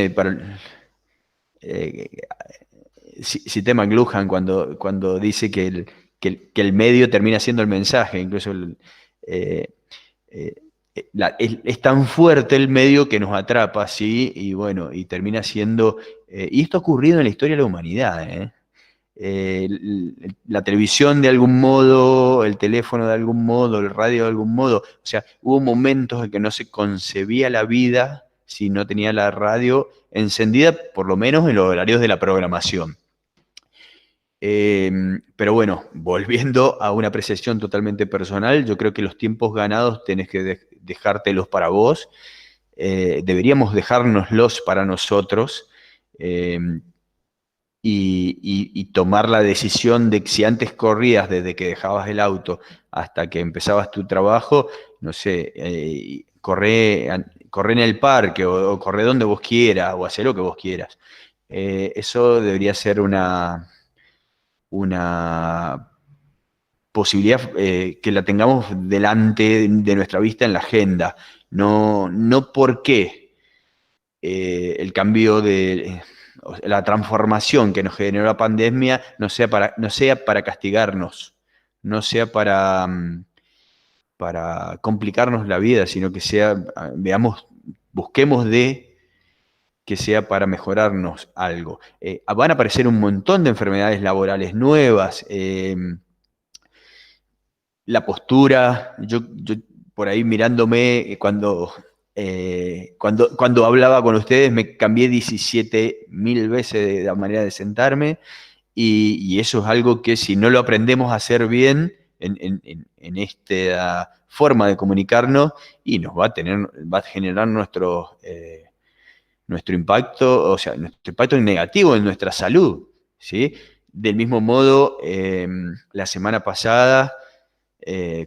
cité a McLuhan cuando dice que el medio termina siendo el mensaje, incluso es tan fuerte el medio que nos atrapa, ¿sí? Y bueno, y termina siendo... y esto ha ocurrido en la historia de la humanidad, ¿eh? La televisión de algún modo, el teléfono de algún modo, el radio de algún modo. O sea, hubo momentos en que no se concebía la vida si no tenía la radio encendida, por lo menos en los horarios de la programación. Pero bueno, volviendo a una apreciación totalmente personal, yo creo que los tiempos ganados tenés que dejártelos para vos. Deberíamos dejárnoslos para nosotros. Y tomar la decisión de que si antes corrías desde que dejabas el auto hasta que empezabas tu trabajo, no sé, corré en el parque o corré donde vos quieras o hacer lo que vos quieras. Eso debería ser una posibilidad que la tengamos delante de nuestra vista en la agenda. No porque el cambio de... la transformación que nos generó la pandemia no sea para castigarnos, no sea para complicarnos la vida, sino que sea, busquemos que sea para mejorarnos algo. Van a aparecer un montón de enfermedades laborales nuevas, la postura, yo por ahí mirándome cuando hablaba con ustedes me cambié 17.000 veces de la manera de sentarme y eso es algo que si no lo aprendemos a hacer bien en esta forma de comunicarnos, y nos va a generar nuestro impacto, o sea, nuestro impacto negativo en nuestra salud, ¿sí? Del mismo modo, la semana pasada,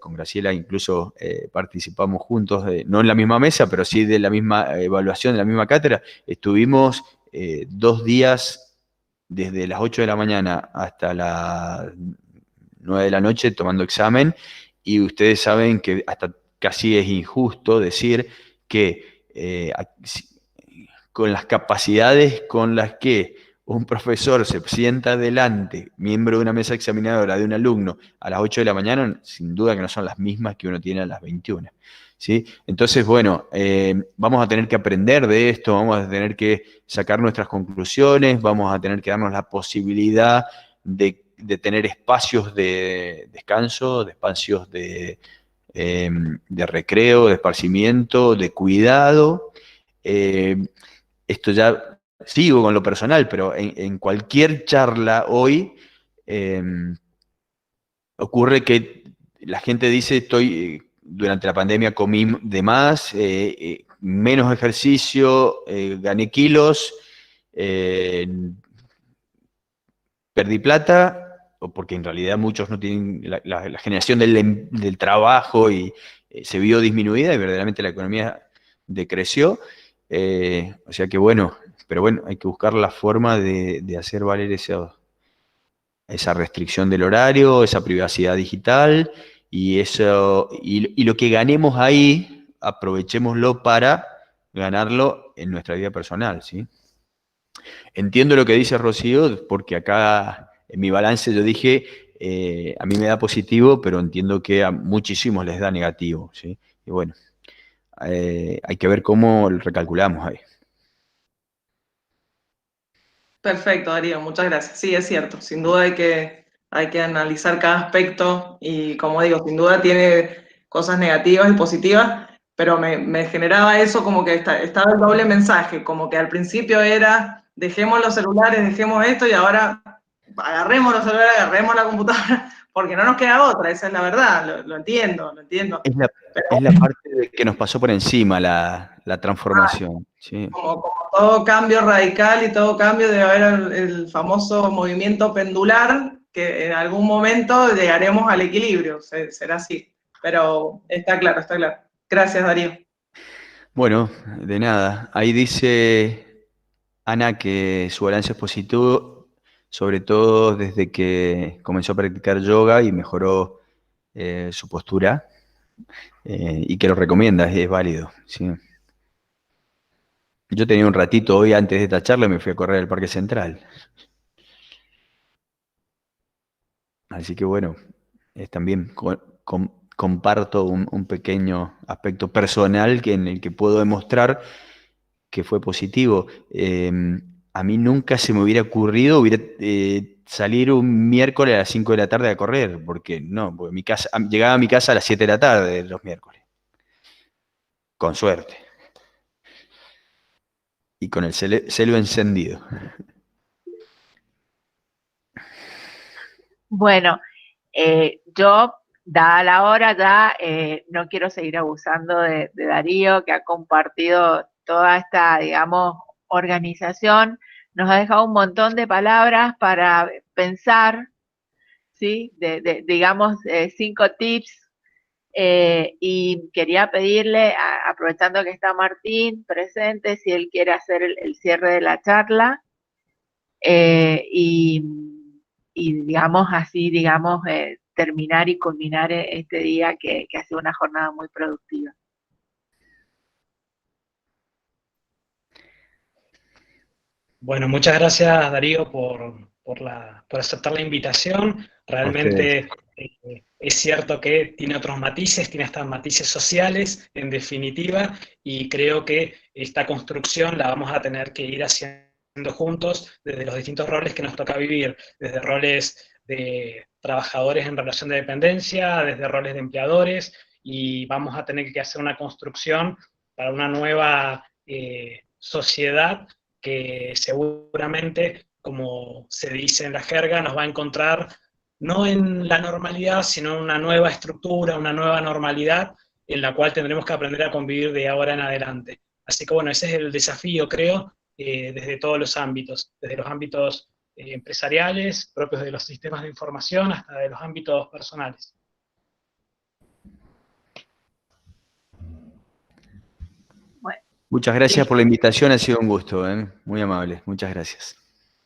con Graciela incluso participamos juntos, no en la misma mesa, pero sí de la misma evaluación, de la misma cátedra. Estuvimos 2 días, desde las 8 de la mañana hasta las 9 de la noche tomando examen, y ustedes saben que hasta casi es injusto decir que con las capacidades con las que un profesor se sienta delante, miembro de una mesa examinadora de un alumno, a las 8 de la mañana, sin duda que no son las mismas que uno tiene a las 21. ¿Sí? Entonces, bueno, vamos a tener que aprender de esto, vamos a tener que sacar nuestras conclusiones, vamos a tener que darnos la posibilidad de tener espacios de descanso, de espacios de recreo, de esparcimiento, de cuidado. Esto ya sigo con lo personal, pero en cualquier charla hoy ocurre que la gente dice, durante la pandemia comí de más, menos ejercicio, gané kilos, perdí plata, o porque en realidad muchos no tienen la generación del trabajo y se vio disminuida y verdaderamente la economía decreció. O sea que bueno, pero bueno, hay que buscar la forma de hacer valer esa restricción del horario, esa privacidad digital, y lo que ganemos ahí, aprovechémoslo para ganarlo en nuestra vida personal, ¿sí? Entiendo lo que dice Rocío, porque acá en mi balance yo dije, a mí me da positivo, pero entiendo que a muchísimos les da negativo, ¿sí? Y bueno, hay que ver cómo recalculamos ahí. Perfecto, Darío, muchas gracias. Sí, es cierto, sin duda hay que analizar cada aspecto y como digo, sin duda tiene cosas negativas y positivas, pero me generaba eso como que estaba el doble mensaje, como que al principio era dejemos los celulares, dejemos esto y ahora agarremos los celulares, agarremos la computadora, porque no nos queda otra, esa es la verdad, lo entiendo, lo entiendo. Es la parte de que nos pasó por encima la transformación, ¿sí? Como todo cambio radical y todo cambio debe haber el famoso movimiento pendular, que en algún momento llegaremos al equilibrio, será así. Pero está claro, está claro. Gracias, Darío. Bueno, de nada. Ahí dice Ana que su balance es positivo, sobre todo desde que comenzó a practicar yoga y mejoró su postura, y que lo recomienda, es válido, ¿sí? Yo tenía un ratito hoy antes de esta charla y me fui a correr al Parque Central. Así que bueno, también comparto un pequeño aspecto personal en el que puedo demostrar que fue positivo. A mí nunca se me hubiera ocurrido salir un miércoles a las 5 de la tarde a correr, porque no, porque llegaba a mi casa a las 7 de la tarde los miércoles, con suerte. Y con el celo encendido. Bueno, yo, dada la hora ya, no quiero seguir abusando de Darío, que ha compartido toda esta, digamos, organización. Nos ha dejado un montón de palabras para pensar, ¿sí? Digamos, 5 tips. Y quería pedirle, aprovechando que está Martín presente, si él quiere hacer el cierre de la charla. Y digamos así, digamos, terminar y culminar este día que ha sido una jornada muy productiva. Bueno, muchas gracias Darío por aceptar la invitación. A ustedes. Realmente es cierto que tiene otros matices, tiene hasta matices sociales, en definitiva, y creo que esta construcción la vamos a tener que ir haciendo juntos desde los distintos roles que nos toca vivir, desde roles de trabajadores en relación de dependencia, desde roles de empleadores, y vamos a tener que hacer una construcción para una nueva sociedad que seguramente como se dice en la jerga, nos va a encontrar no en la normalidad, sino en una nueva estructura, una nueva normalidad, en la cual tendremos que aprender a convivir de ahora en adelante. Así que bueno, ese es el desafío, creo, desde todos los ámbitos, desde los ámbitos empresariales, propios de los sistemas de información, hasta de los ámbitos personales. Bueno, Muchas gracias sí. por la invitación, ha sido un gusto, ¿eh? Muy amable, muchas gracias.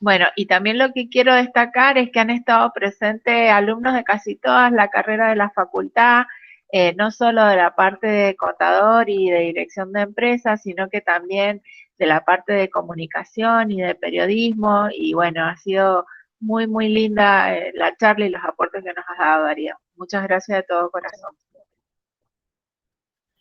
Bueno, y también lo que quiero destacar es que han estado presentes alumnos de casi todas las carreras de la facultad, no solo de la parte de contador y de dirección de empresas, sino que también de la parte de comunicación y de periodismo, y bueno, ha sido muy, muy linda la charla y los aportes que nos has dado, Darío. Muchas gracias de todo corazón.